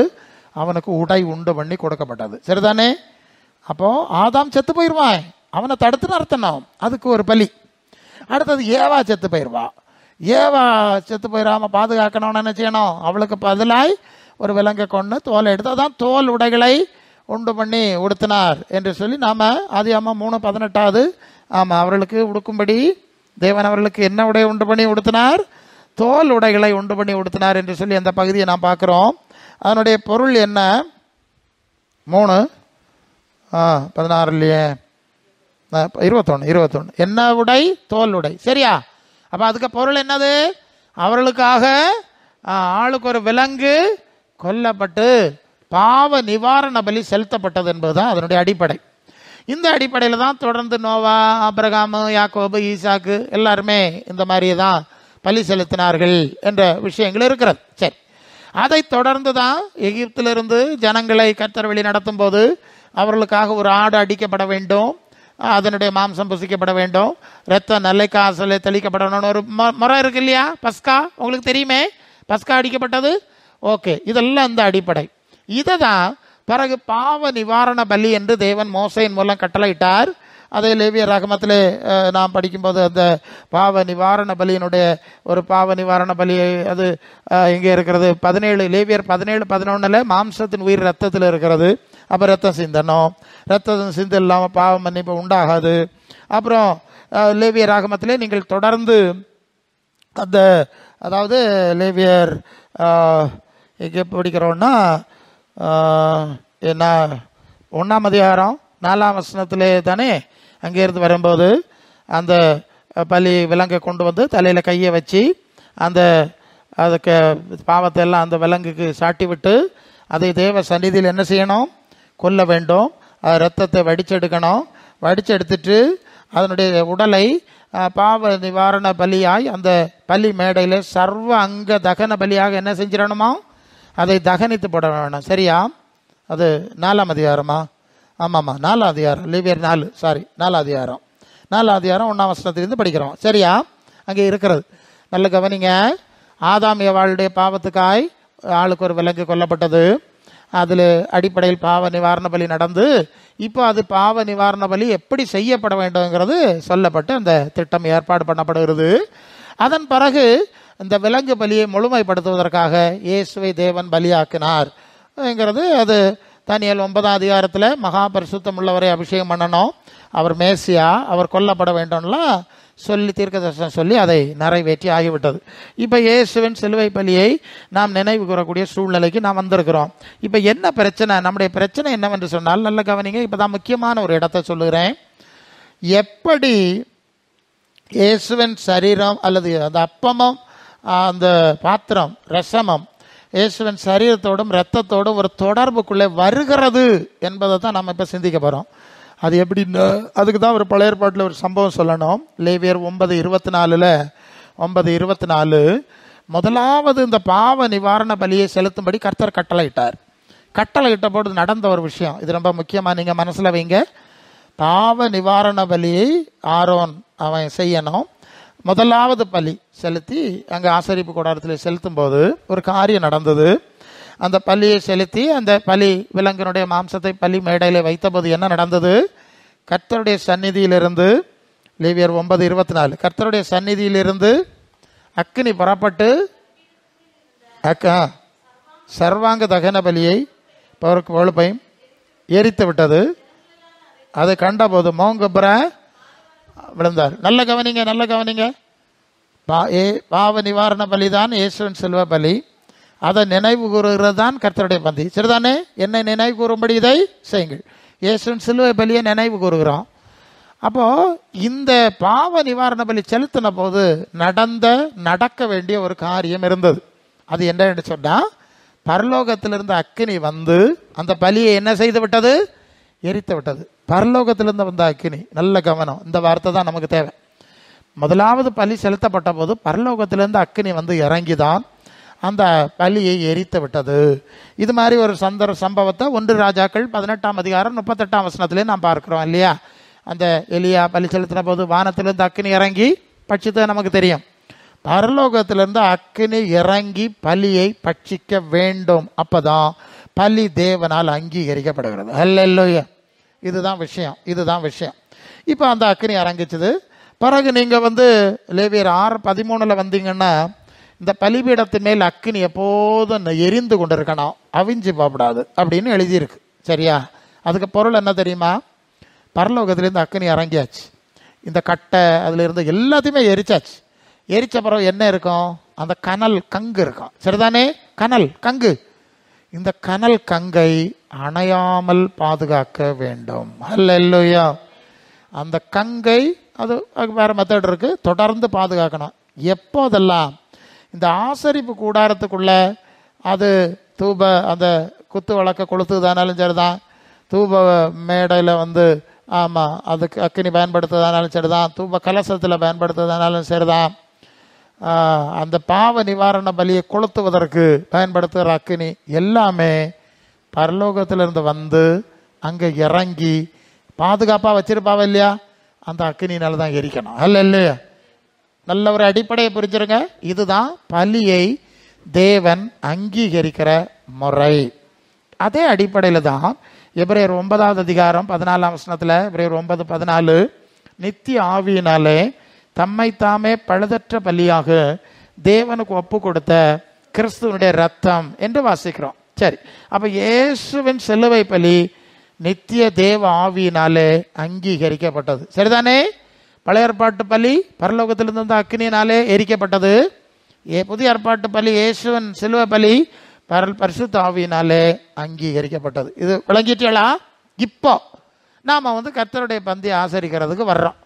அவனுக்கு உடை உண்டு பண்ணி கொடுக்கப்பட்டது. சரிதானே? அப்போ ஆதாம் செத்து போயிடுவான், அவனை தடுத்து நிறுத்தணும், அதுக்கு ஒரு பலி. அடுத்தது ஏவா செத்து போயிடுவா. ஏவா செத்து போயிடாம பாதுகாக்கணும்னு என்ன செய்யணும்? அவளுக்கு பதிலாய் ஒரு விலங்கை கொண்டு தோலை எடுத்து அதான் தோல் உடைகளை உண்டு பண்ணி உடுத்தினார் என்று சொல்லி நாம ஆதியாகமம் 3:18 ஆமாம், அவர்களுக்கு உடுக்கும்படி தேவன் அவர்களுக்கு என்ன உடை உண்டு பண்ணி உடுத்தினார்? தோல் உடைகளை உண்டு பண்ணி உடுத்தினார் என்று சொல்லி அந்த பகுதியை நாம் பார்க்குறோம். அதனுடைய பொருள் என்ன? 3:16 இல்லையே, 21 என்ன உடை? தோல் உடை. சரியா? அப்போ அதுக்கு பொருள் என்னது? அவர்களுக்காக ஆளுக்கு ஒரு விலங்கு கொல்லப்பட்டு பாவ நிவாரண பலி செலுத்தப்பட்டது என்பதுதான் அதனுடைய அடிப்படை. இந்த அடிப்படையில் தான் தொடர்ந்து நோவா, ஆபிரகாம், யாக்கோபு, ஈசாக்கு எல்லாருமே இந்த மாதிரியே தான் பலி செலுத்தினார்கள் என்ற விஷயங்கள் இருக்கிறது. சரி, அதை தொடர்ந்து தான் எகிப்திலிருந்து ஜனங்களை கர்த்தர் வழி நடத்தும் போது அவர்களுக்காக ஒரு ஆடு அடிக்கப்பட வேண்டும், அதனுடைய மாம்சம் புசிக்கப்பட வேண்டும், ரத்தம் நல்லை காசில் தெளிக்கப்படணும்னு ஒரு முறை இருக்கு இல்லையா? பஸ்கா உங்களுக்கு தெரியுமே, பஸ்கா அடிக்கப்பட்டது. ஓகே, இதெல்லாம் இந்த அடிப்படை. இதை தான் பிறகு பாவ நிவாரண பலி என்று தேவன் மோசையின் மூலம் கட்டளையிட்டார். அதை லேவியர் ராகமத்திலே நாம் படிக்கும்போது அந்த பாவ நிவாரண பலியினுடைய ஒரு பாவ நிவாரண பலி அது இங்கே இருக்கிறது. 17 லேவியர் 17:11 மாம்சத்தின் உயிர் ரத்தத்தில் இருக்கிறது. அப்போ ரத்தம் சிந்தணும், ரத்தம் சிந்து இல்லாமல் பாவ மன்னிப்பு உண்டாகாது. அப்புறம் லேவியர் ராகமத்திலே நீங்கள் தொடர்ந்து அந்த அதாவது லேவியர் எங்கே படிக்கிறோன்னா என்ன 1ஆம் அதிகாரம் 4ஆம் வசனத்திலே தானே அங்கேருந்து வரும்போது அந்த பலி விலங்கை கொண்டு வந்து தலையில் கையை வச்சு அந்த அதுக்கு பாவத்தை எல்லாம் அந்த விலங்குக்கு சாட்டி விட்டு அதை தேவ சந்நிதியில் என்ன செய்யணும்? கொல்ல வேண்டும். ரத்தத்தை வடிச்செடுக்கணும். வடிச்செடுத்துட்டு அதனுடைய உடலை பாவ நிவாரண பலியாய் அந்த பலி மேடையில் சர்வ அங்க தகன பலியாக என்ன செஞ்சிடணுமா? அதை தகனித்து போட வேணும். சரியா? அது 4ஆம் அதிகாரமா? ஆமாம்மா, 4ஆம் அதிகாரம். லேவியர் 4 அதிகாரம் 1ஆம் வசனத்திலிருந்து படிக்கிறோம். சரியா? அங்கே இருக்கிறது. நல்ல கவனிங்க. ஆதாம் ஏவாளுடைய பாவத்துக்காய் ஆளுக்கு ஒரு விலங்கு கொல்லப்பட்டது. அதில் அடிப்படையில் பாவ நிவாரண பலி நடந்து இப்போ அது பாவ நிவாரண பலி எப்படி செய்யப்பட வேண்டும்ங்கிறது சொல்லப்பட்டு அந்த திட்டம் ஏற்பாடு பண்ணப்படுகிறது. அதன் பிறகு இந்த விலங்கு பலியை முழுமைப்படுத்துவதற்காக இயேசுவை தேவன் பலியாக்கினார் ங்கிறது அது தானியேல் 9ஆம் அதிகாரத்தில் மகா பரிசுத்தம் உள்ளவரை அபிஷேகம் பண்ணணும், அவர் மேசியா, அவர் கொல்லப்பட வேண்டும்லாம் சொல்லி தீர்க்கதரிசனம் சொல்லி அதை நிறைவேற்றி ஆகிவிட்டது. இப்போ இயேசுவின் சிலுவை பலியை நாம் நினைவு கூறக்கூடிய சூழ்நிலைக்கு நாம் வந்திருக்கிறோம். இப்போ என்ன பிரச்சனை? நம்முடைய பிரச்சனை என்னவென்று சொன்னால், நல்ல கவனிங்க, இப்போ தான் முக்கியமான ஒரு இடத்தை சொல்லுகிறேன். எப்படி இயேசுவின் சரீரம் அல்லது அந்த அப்பமும் அந்த பாத்திரம் ரசமும் இயேசுவின் சரீரத்தோடும் இரத்தத்தோடும் ஒரு தொடர்புக்குள்ளே வருகிறது என்பதை தான் நம்ம இப்போ சிந்திக்க போகிறோம். அது எப்படின்னு அதுக்கு தான் ஒரு பழைய ஏற்பாட்டில் ஒரு சம்பவம் சொல்லணும். லேவியர் 9:24 முதலாவது இந்த பாவ நிவாரண பலியை செலுத்தும்படி கர்த்தர் கட்டளையிட்டார். கட்டளையிட்ட போது நடந்த ஒரு விஷயம், இது ரொம்ப முக்கியமாக நீங்கள் மனசில் வைங்க. பாவ நிவாரண பலியை ஆரோன் அவன் செய்யணும். முதலாவது பலி செலுத்தி அங்கே ஆசரிப்பு கூடாரத்தில் செலுத்தும் போது ஒரு காரியம் நடந்தது. அந்த பலியை செலுத்தி அந்த பலி விலங்கினுடைய மாம்சத்தை பலி மேடையில் வைத்தபோது என்ன நடந்தது? கர்த்தருடைய சந்நிதியிலிருந்து, லேவியர் 9:24, கர்த்தருடைய சந்நிதியிலிருந்து அக்கினி புறப்பட்டு சர்வாங்க தகன பலியை கொழுப்பையும் எரித்து விட்டது. அதை கண்டபோது மோங்கபுர விழுந்தார். நல்ல கவனிங்க. பாவ நிவாரண பலி தான் இயேசுவின் சிலுவை பலி. அதை நினைவு கூறுகிறது தான் கர்த்தருடைய பந்தி. சரிதானே? என்னை நினைவு கூறும்படி இதை செய்யுங்கள். இயேசுவின் சிலுவை பலியை நினைவு கூறுகிறோம். அப்போது இந்த பாவ நிவாரண பலி செலுத்தின போது நடக்க வேண்டிய ஒரு காரியம் இருந்தது. அது என்னன்னு சொன்னால், பரலோகத்திலிருந்து அக்கினி வந்து அந்த பலியை என்ன செய்து விட்டது? எரித்து விட்டது. பரலோகத்திலிருந்து வந்த அக்கினி, நல்ல கவனம், இந்த வார்த்தை தான் நமக்கு தேவை. முதலாவது பலி செலுத்தப்பட்ட போது பரலோகத்திலிருந்து அக்கினி வந்து இறங்கிதான் அந்த பலியை எரித்து விட்டது. இது மாதிரி ஒரு சம்பவத்தை 1 ராஜாக்கள் 18ஆம் அதிகாரம் 38ஆம் வசனத்திலே நாம் பார்க்கிறோம் இல்லையா? அந்த எலியா பலி செலுத்தின போது வானத்திலிருந்து அக்கினி இறங்கி பட்சித்தது நமக்கு தெரியும். பரலோகத்திலிருந்து அக்கினி இறங்கி பலியை பட்சிக்க வேண்டும். அப்பதான் பலி தேவனால் அங்கீகரிக்கப்படுகிறது. அல்லேலூயா. இதுதான் விஷயம். இப்போ அந்த அக்கினி இறங்கிச்சது. பிறகு நீங்கள் லேவியர் 6:13 வந்தீங்கன்னா, இந்த பலிபீடத்தின் மேல் அக்கினி எப்போதும் எரிந்து கொண்டு இருக்கணும், அவிஞ்சு போகக்கூடாது அப்படின்னு எழுதியிருக்கு. சரியா? அதுக்கு பொருள் என்ன தெரியுமா? பரலோகத்திலேருந்து அக்கினி இறங்கியாச்சு, இந்த கட்டை அதில் இருந்து எல்லாத்தையுமே எரிச்சாச்சு. எரிச்ச பிறகு என்ன இருக்கும்? அந்த கனல் கங்கு இருக்கும். சரிதானே? கனல் கங்கு. இந்த கனல் கங்கை அணையாமல் பாதுகாக்க வேண்டும். அல்லேலூயா. அந்த கங்கை அது வேறு மெத்தட் இருக்குது, தொடர்ந்து பாதுகாக்கணும். எப்போதெல்லாம் இந்த ஆசரிப்பு கூடாரத்துக்குள்ள அது தூப அந்த குத்து வழக்க கொளுத்துதானாலும் சரிதான், தூப மேடையில் ஆமாம் அதுக்கு அக்கினி பயன்படுத்துறதுனாலும் சரிதான், தூப கலசத்தில் பயன்படுத்துறதுனாலும் சரிதான், அந்த பாவ நிவாரண பலியை கொளுத்துவதற்கு பயன்படுத்துகிற அக்கினி எல்லாமே பரலோகத்திலிருந்து அங்கே இறங்கி பாதுகாப்பாக வச்சிருப்பாவ இல்லையா? அந்த அக்கினினால தான் எரிக்கணும். இல்லையா? நல்ல ஒரு அடிப்படையை புரிஞ்சிருங்க. இதுதான் பலியை தேவன் அங்கீகரிக்கிற முறை. அதே அடிப்படையில் தான் எபிரேயர் 9ஆம் அதிகாரம் 14ஆம் வசனத்தில், எபிரேயர் 9:14, நித்திய ஆவியினாலே தம்மை தாமே பழுதற்ற பலியாக தேவனுக்கு ஒப்பு கொடுத்த கிறிஸ்துவனுடைய ரத்தம் என்று வாசிக்கிறோம். சரி, அப்போ இயேசுவின் சிலுவை பலி நித்திய தேவ ஆவியினாலே அங்கீகரிக்கப்பட்டது. சரிதானே? பழைய ஏற்பாட்டு பலி பரலோகத்திலிருந்து வந்த அக்கினியினாலே எரிக்கப்பட்டது. புதிய ஏற்பாட்டு பலி இயேசுவின் சிலுவை பலி பரிசுத்த ஆவியினாலே அங்கீகரிக்கப்பட்டது. இது விளங்கிட்டீங்களா? இப்போ நாம் கர்த்தருடைய பந்தியை ஆசரிக்கிறதுக்கு வர்றோம்.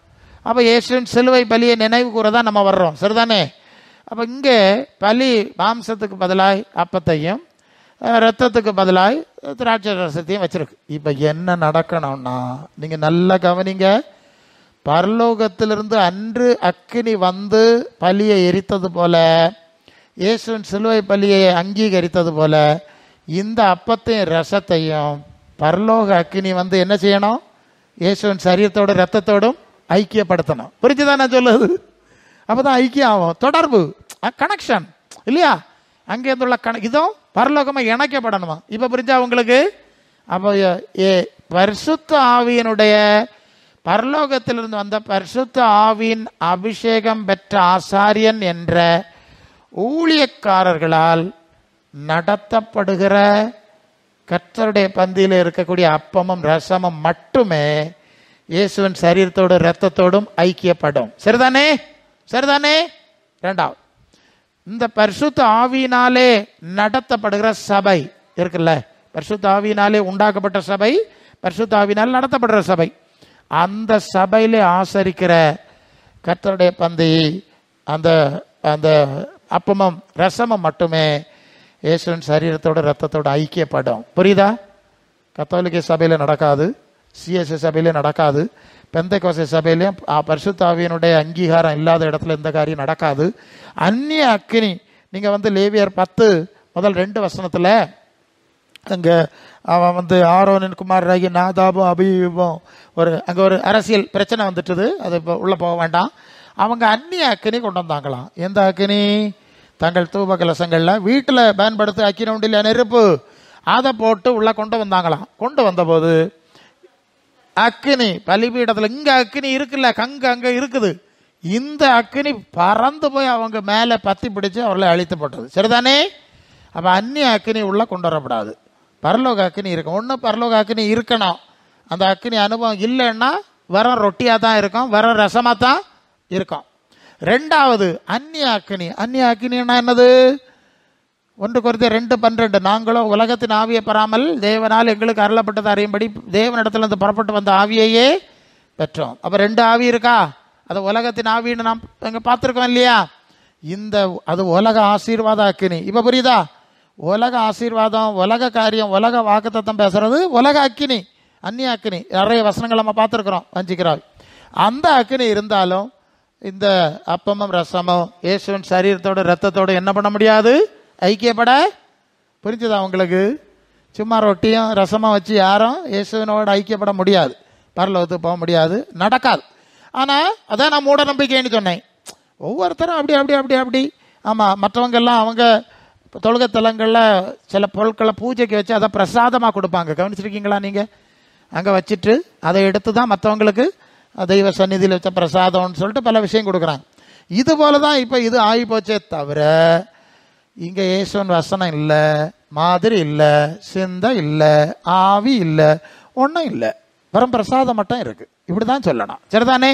அப்போ இயேசுவின் சிலுவை பலியை நினைவு கூறதான் நம்ம வர்றோம். சரிதானே? அப்போ இங்கே பலி மாம்சத்துக்கு பதிலாய் அப்பத்தையும் ரத்தத்துக்கு பதிலாய் திராட்சை ரசத்தையும் வச்சிருக்கு. இப்போ என்ன நடக்கணும்னா, நீங்கள் நல்லா கவனிங்க. பரலோகத்திலிருந்து அன்று அக்கினி பலியை எரித்தது போல, இயேசுவின் சிலுவை பலியை அங்கீகரித்தது போல, இந்த அப்பத்தையும் ரசத்தையும் பரலோக அக்கினி என்ன செய்யணும்? இயேசுவின் சரீரத்தோட ரத்தத்தோடும் ஐக்கியப்படுத்தணும். புரிஞ்சுதான் நான் சொல்லுது? அப்போதான் ஐக்கியம் ஆகும், தொடர்பு, கனெக்ஷன் இல்லையா? அங்கே இருந்துள்ள இதுவும் பரலோகமாக இணைக்கப்படணுமா? இப்போ புரிஞ்சா உங்களுக்கு? அப்போ பரிசுத்த ஆவியினுடைய பரலோகத்திலிருந்து வந்த பரிசுத்த ஆவியின் அபிஷேகம் பெற்ற ஆசாரியன் என்ற ஊழியக்காரர்களால் நடத்தப்படுகிற கர்த்தருடைய பந்தியில் இருக்கக்கூடிய அப்பமும் ரசமும் மட்டுமே இயேசுவின் சரீரத்தோடு இரத்தத்தோடும் ஐக்கியப்படும். சரிதானே? சரிதானே? இரண்டாவது, இந்த பரிசுத்த ஆவியினாலே நடத்தப்படுகிற சபை இருக்குல்ல, பரிசுத்த ஆவியினாலே உண்டாக்கப்பட்ட சபை, பரிசுத்த ஆவியினால் நடத்தப்படுற சபை, அந்த சபையிலே ஆசரிக்கிற கர்த்தருடைய பந்தி அந்த அந்த அப்பமும் ரசமும் மட்டுமே இயேசுவின் சரீரத்தோட ரத்தத்தோட ஐக்கியப்படும். புரியுதா? கத்தோலிக்க சபையில் நடக்காது, சிஎஸ்ஐ சபையிலே நடக்காது, பெந்தைக்கோஸ்தே சபையிலையும் பரிசுத்த ஆவியினுடைய அங்கீகாரம் இல்லாத இடத்துல இந்த காரியம் நடக்காது. அந்நிய அக்கினி, நீங்கள் லேவியர் 10:2 அங்கே அவன் ஆரோனின் குமாரராகி நாதாபும் அபியூபும் அங்கே ஒரு அரசியல் பிரச்சனை வந்துட்டுது, அது இப்போ உள்ளே போக வேண்டாம். அவங்க அந்நிய அக்கினி கொண்டு வந்தாங்களாம். எந்த அக்கினி? தங்கள் தூப கலசங்களில் வீட்டில் பயன்படுத்த அக்கினி உண்டில் நெருப்பு, அதை போட்டு உள்ளே கொண்டு வந்தாங்களாம். கொண்டு வந்தபோது அக்கினி பலிபீடத்தில் இங்கே அக்கினி இருக்குல்ல, கங்கு அங்கே இருக்குது, இந்த அக்கினி பறந்து போய் அவங்க மேலே பற்றி பிடிச்சு அவர்களை அழித்து போட்டது. சரிதானே? அப்போ அந்நிய அக்கினி உள்ள கொண்டு வரப்படாது. பரலோக அக்கினி இருக்கும். ஒன்று பரலோக அக்கினி இருக்கணும். அந்த அக்கினி அனுபவம் இல்லைன்னா வெறும் ரொட்டியாக தான் இருக்கும், வெறும் ரசமாக தான் இருக்கும். ரெண்டாவது அந்நிய அக்கினி. அந்நிய அக்கினின்னா என்னது? 1 கொரிந்தியர் 2:12, நாங்களோ உலகத்தின் ஆவியை பெறாமல் தேவனால் எங்களுக்கு அருளப்பட்டது அறியும்படி தேவனிடத்திலிருந்து புறப்பட்டு வந்த ஆவியையே பெற்றோம். அப்போ 2 ஆவி இருக்கா? அது உலகத்தின் ஆவின்னு நாம் எங்கே பார்த்துருக்கோம் இல்லையா? அது உலக ஆசீர்வாத அக்கினி. இப்போ புரியுதா? உலக ஆசீர்வாதம், உலக காரியம், உலக வாக்குத்தத்தம் பேசுறது உலக அக்கினி, அந்நிய அக்கினி. நிறைய வசனங்கள் நம்ம பார்த்துருக்குறோம், வஞ்சிக்கிறாள். அந்த அக்கினி இருந்தாலும் இந்த அப்பமும் ரசமும் இயேசுவின் சரீரத்தோடு ரத்தத்தோடு என்ன பண்ண முடியாது? ஐக்கியப்பட. புரிஞ்சுதா உங்களுக்கு? சும்மா ரொட்டியும் ரசமும் வச்சு யாரும் இயேசுவினோடு ஐக்கியப்பட முடியாது, பரலோகத்துக்கு போக முடியாது, நடக்காது. ஆனால் அதான் நான் மூட நம்பிக்கைன்னு சொன்னேன். ஒவ்வொருத்தரும் அப்படி அப்படி அப்படி அப்படி ஆமாம். மற்றவங்கெல்லாம் அவங்க தொழுகை தலங்களில் சில பொருட்களை பூஜைக்கு வச்சு அதை பிரசாதமாக கொடுப்பாங்க, கவனிச்சிருக்கீங்களா நீங்கள்? அங்கே வச்சுட்டு அதை எடுத்து தான் மற்றவங்களுக்கு தெய்வ சந்நிதியில் வச்ச பிரசாதம்னு சொல்லிட்டு பல விஷயம் கொடுக்குறாங்க. இது போல தான் இப்போ இது ஆகி போச்சே தவிர இங்கே இயேசுவின் வசனம் இல்லை, மாதிரி இல்லை, சிந்தை இல்லை, ஆவி இல்லை, ஒன்றும் இல்லை, வெறும் பிரசாதம் மட்டும் இருக்குது. இப்படி தான் சொல்லணும். சரிதானே?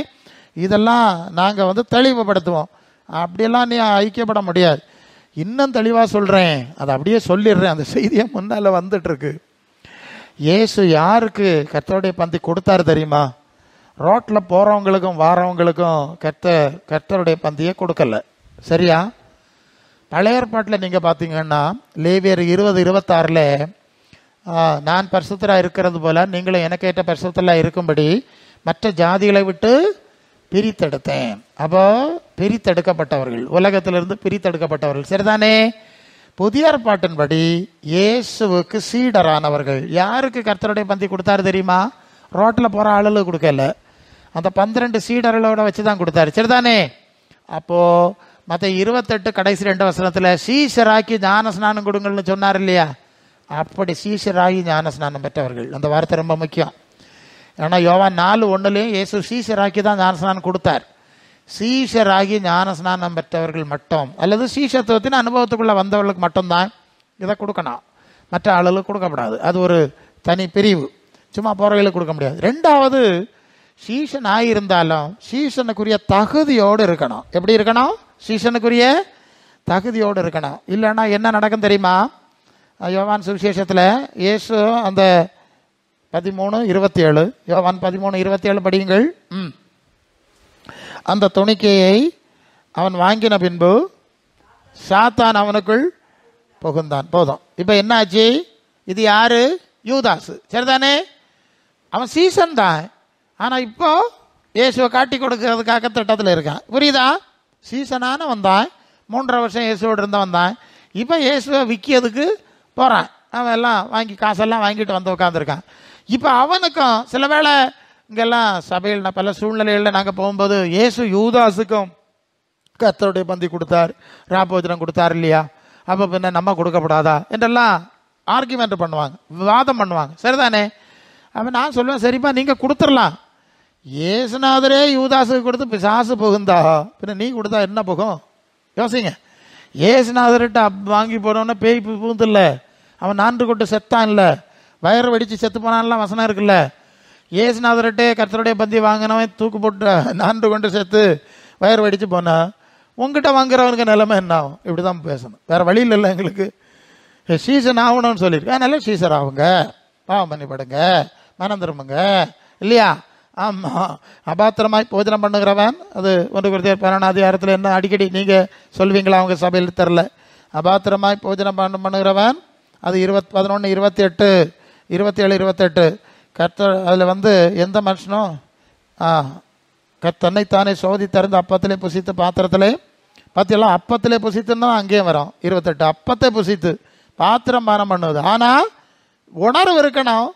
இதெல்லாம் நாங்கள் தெளிவுபடுத்துவோம். அப்படியெல்லாம் நீ ஐக்கியப்பட முடியாது. இன்னும் தெளிவாக சொல்கிறேன், அதை அப்படியே சொல்லிடுறேன், அந்த செய்தியை முன்னால் வந்துட்டுருக்கு. இயேசு யாருக்கு கர்த்தருடைய பந்தி கொடுத்தாரு தெரியுமா? ரோட்டில் போகிறவங்களுக்கும் வாரவங்களுக்கும் கர்த்தருடைய பந்தியை கொடுக்கல. சரியா? பழைய ஏற்பாட்டில் நீங்கள் பார்த்தீங்கன்னா லேவியர் 20:26 நான் பரிசுத்தராக இருக்கிறது போல நீங்களும் எனக்கு ஏற்ற பரிசுத்தராக இருக்கும்படி மற்ற ஜாதிகளை விட்டு பிரித்தெடுத்தேன். அப்போ பிரித்தெடுக்கப்பட்டவர்கள், உலகத்திலிருந்து பிரித்தெடுக்கப்பட்டவர்கள். சரிதானே? புதிய ஏற்பாட்டின்படி இயேசுவுக்கு சீடரானவர்கள். யாருக்கு கர்த்தருடைய பந்தி கொடுத்தாரு தெரியுமா? ரோட்டில் போகிற ஆளுகளுக்கு கொடுக்கல, அந்த 12 சீடர்களோட வச்சு தான் கொடுத்தாரு. சரிதானே? அப்போது மற்ற 28 கடைசி 2 வசனத்தில் சீஷராக்கி ஞான ஸ்நானம் கொடுங்கள்னு சொன்னார் இல்லையா? அப்படி சீஷராகி ஞான ஸ்நானம் பெற்றவர்கள். அந்த வார்த்தை ரொம்ப முக்கியம். ஏன்னா யோவான் 4:1 இயேசு சீஷராக்கி தான் ஞான ஸ்நானம் கொடுத்தார். சீஷராகி ஞான ஸ்நானம் பெற்றவர்கள் மட்டும், அல்லது சீஷத்துவத்தின் அனுபவத்துக்குள்ளே வந்தவர்களுக்கு மட்டும்தான் இதை கொடுக்கணும், மற்ற ஆளுகளுக்கு கொடுக்கப்படாது. அது ஒரு தனி பிரிவு, சும்மா போகிறவர்களுக்கு கொடுக்க முடியாது. ரெண்டாவது, சீஷன் ஆகியிருந்தாலும் சீஷனுக்குரிய தகுதியோடு இருக்கணும். எப்படி இருக்கணும்? சீஷனுக்குரிய தகுதியோடு இருக்கணும். இல்லைன்னா என்ன நடக்கும் தெரியுமா? யோவான் சுவிசேஷத்தில் இயேசு அந்த 13:27, யோவான் 13:27 படியுங்கள். அந்த துணிக்கையை அவன் வாங்கின பின்பு சாத்தான் அவனுக்குள் புகுந்தான். போதும். இப்போ என்ன ஆச்சு? இது யாரு? யூதாசு. சரிதானே? அவன் சீசன் தான், ஆனால் இப்போ இயேசுவை காட்டி கொடுக்கறதுக்காக திட்டத்தில் இருக்கான். புரியுதா? சீசனான வந்தான், 3.5 வருஷம் இயேசுவோடு இருந்த வந்தான். இப்போ இயேசுவை விற்கிறதுக்கு போகிறான். அவன் எல்லாம் வாங்கி காசெல்லாம் வாங்கிட்டு வந்து உட்காந்துருக்கான். இப்போ அவனுக்கும் சில வேளை இங்கெல்லாம் சபையில் பல சூழ்நிலைகளில் நாங்கள் போகும்போது இயேசு யூதாஸுக்கும் கர்த்தருடைய பந்தி கொடுத்தார், ராபோஜனம் கொடுத்தார் இல்லையா, அப்போ பின்ன நம்ம கொடுக்கப்படாதா என்றெல்லாம் ஆர்கியூமெண்ட் பண்ணுவாங்க, விவாதம் பண்ணுவாங்க. சரிதானே? அப்போ நான் சொல்லுவேன், சரிப்பா நீங்கள் கொடுத்துடலாம், இயேசுநாதரே யூதாசுக்கு கொடுத்து பிசாசு புகுந்தா பின்ன நீ கொடுத்தா என்ன புகும்? யோசிங்க. இயேசுநாதர்கிட்ட வாங்கி போனோன்னா பேய் புகுந்தில்ல, அவன் 4 கொண்டு செத்தான் இல்லை, வயறு வெடித்து செத்து போனான்லாம் வசனம் இருக்குல்ல. இயேசுநாதர்கிட்டே கர்த்தருடைய பந்தி வாங்கினவன் தூக்கு போட்டு 4 கொண்டு செத்து வயறு வெடித்து போனா உங்ககிட்ட வாங்குறவனுக்கு நிலைமை என்ன ஆகும்? இப்படி தான் பேசணும், வேற வழியில் இல்லை எங்களுக்கு. சீசன் ஆகணும்னு சொல்லியிருக்கேன், அதனால சீசர் ஆகுங்க, பாவம் பண்ணிப்படுங்க, மனம் திரும்புங்க, இல்லையா? ஆமாம். அபாத்திரமாய் போஜனம் பண்ணுகிறவன், அது 1 Corinthians 12 என்ன அடிக்கடி நீங்கள் சொல்வீங்களா? அவங்க சபையில் தெரில. அபாத்திரமாய் போஜனம் பண்ணுகிறவன், அது 11, 28, 27, 28 கர்த்தர். அதில் எந்த மனுஷனும் தன்னைத்தானே சோதி தறிந்த அப்பத்திலே புசித்து பாத்திரத்திலே பார்த்தீங்களா? அப்பத்திலே புசித்துன்னா அங்கேயும் வரும் 28. அப்பத்தை புசித்து பாத்திரம் பானம் பண்ணுவது. ஆனால் உணர்வு இருக்கணும்,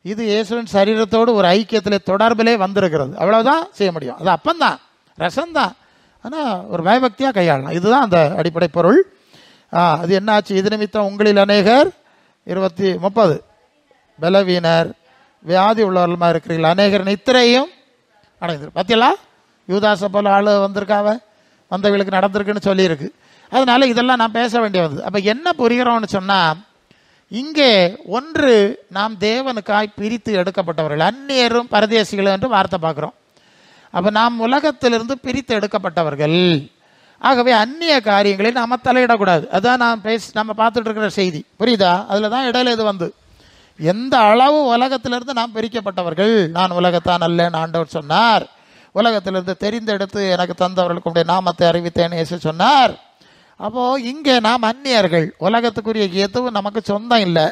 இது இயேசுவின் சரீரத்தோடு ஒரு ஐக்கியத்திலே தொடர்பிலே வந்திருக்கிறது, அவ்வளவுதான் செய்ய முடியும். அது அப்பந்தான், ரசம்தான். ஆனால் ஒரு பயபக்தியாக கையாளலாம். இதுதான் அந்த அடிப்படை பொருள். அது என்ன ஆச்சு? இது நிமித்தம் உங்களில் அநேகர் 30 பலவீனர் வியாதி உள்ளவர்களுமா இருக்கிறீர்கள், அநேகர் நித்திரையும் அடைந்திரு. பார்த்தீங்களா? யூதாசை போல ஆள் வந்திருக்காவ, வந்தவர்களுக்கு நடந்திருக்குன்னு சொல்லியிருக்கு. அதனால இதெல்லாம் நான் பேச வேண்டிய வந்தது. அப்போ என்ன புரிகிறோம்னு சொன்னால், இங்கே ஒன்று, நாம் தேவனுக்காய் பிரித்து எடுக்கப்பட்டவர்கள், அந்நியரும் பரதேசிகளும் என்று வார்த்தை பார்க்குறோம். அப்போ நாம் உலகத்திலிருந்து பிரித்து எடுக்கப்பட்டவர்கள். ஆகவே அந்நிய காரியங்களை நாம் தலையிடக்கூடாது. அதான் நம்ம பார்த்துட்டு இருக்கிற செய்தி, புரியுதா? அதில் தான் இடையில இது எந்த அளவு உலகத்திலிருந்து நாம் பிரிக்கப்பட்டவர்கள். நான் உலகத்தான் அல்லேன்னு ஆண்டவர் சொன்னார். உலகத்திலிருந்து தெரிந்தெடுத்து எனக்கு தந்தவர்களுக்கு உடைய நாமத்தை அறிவித்தேன் இயேசு சொன்னார். அப்போது இங்கே நாம் அந்நியர்கள், உலகத்துக்குரிய எதுவும் நமக்கு சொந்தம் இல்லை,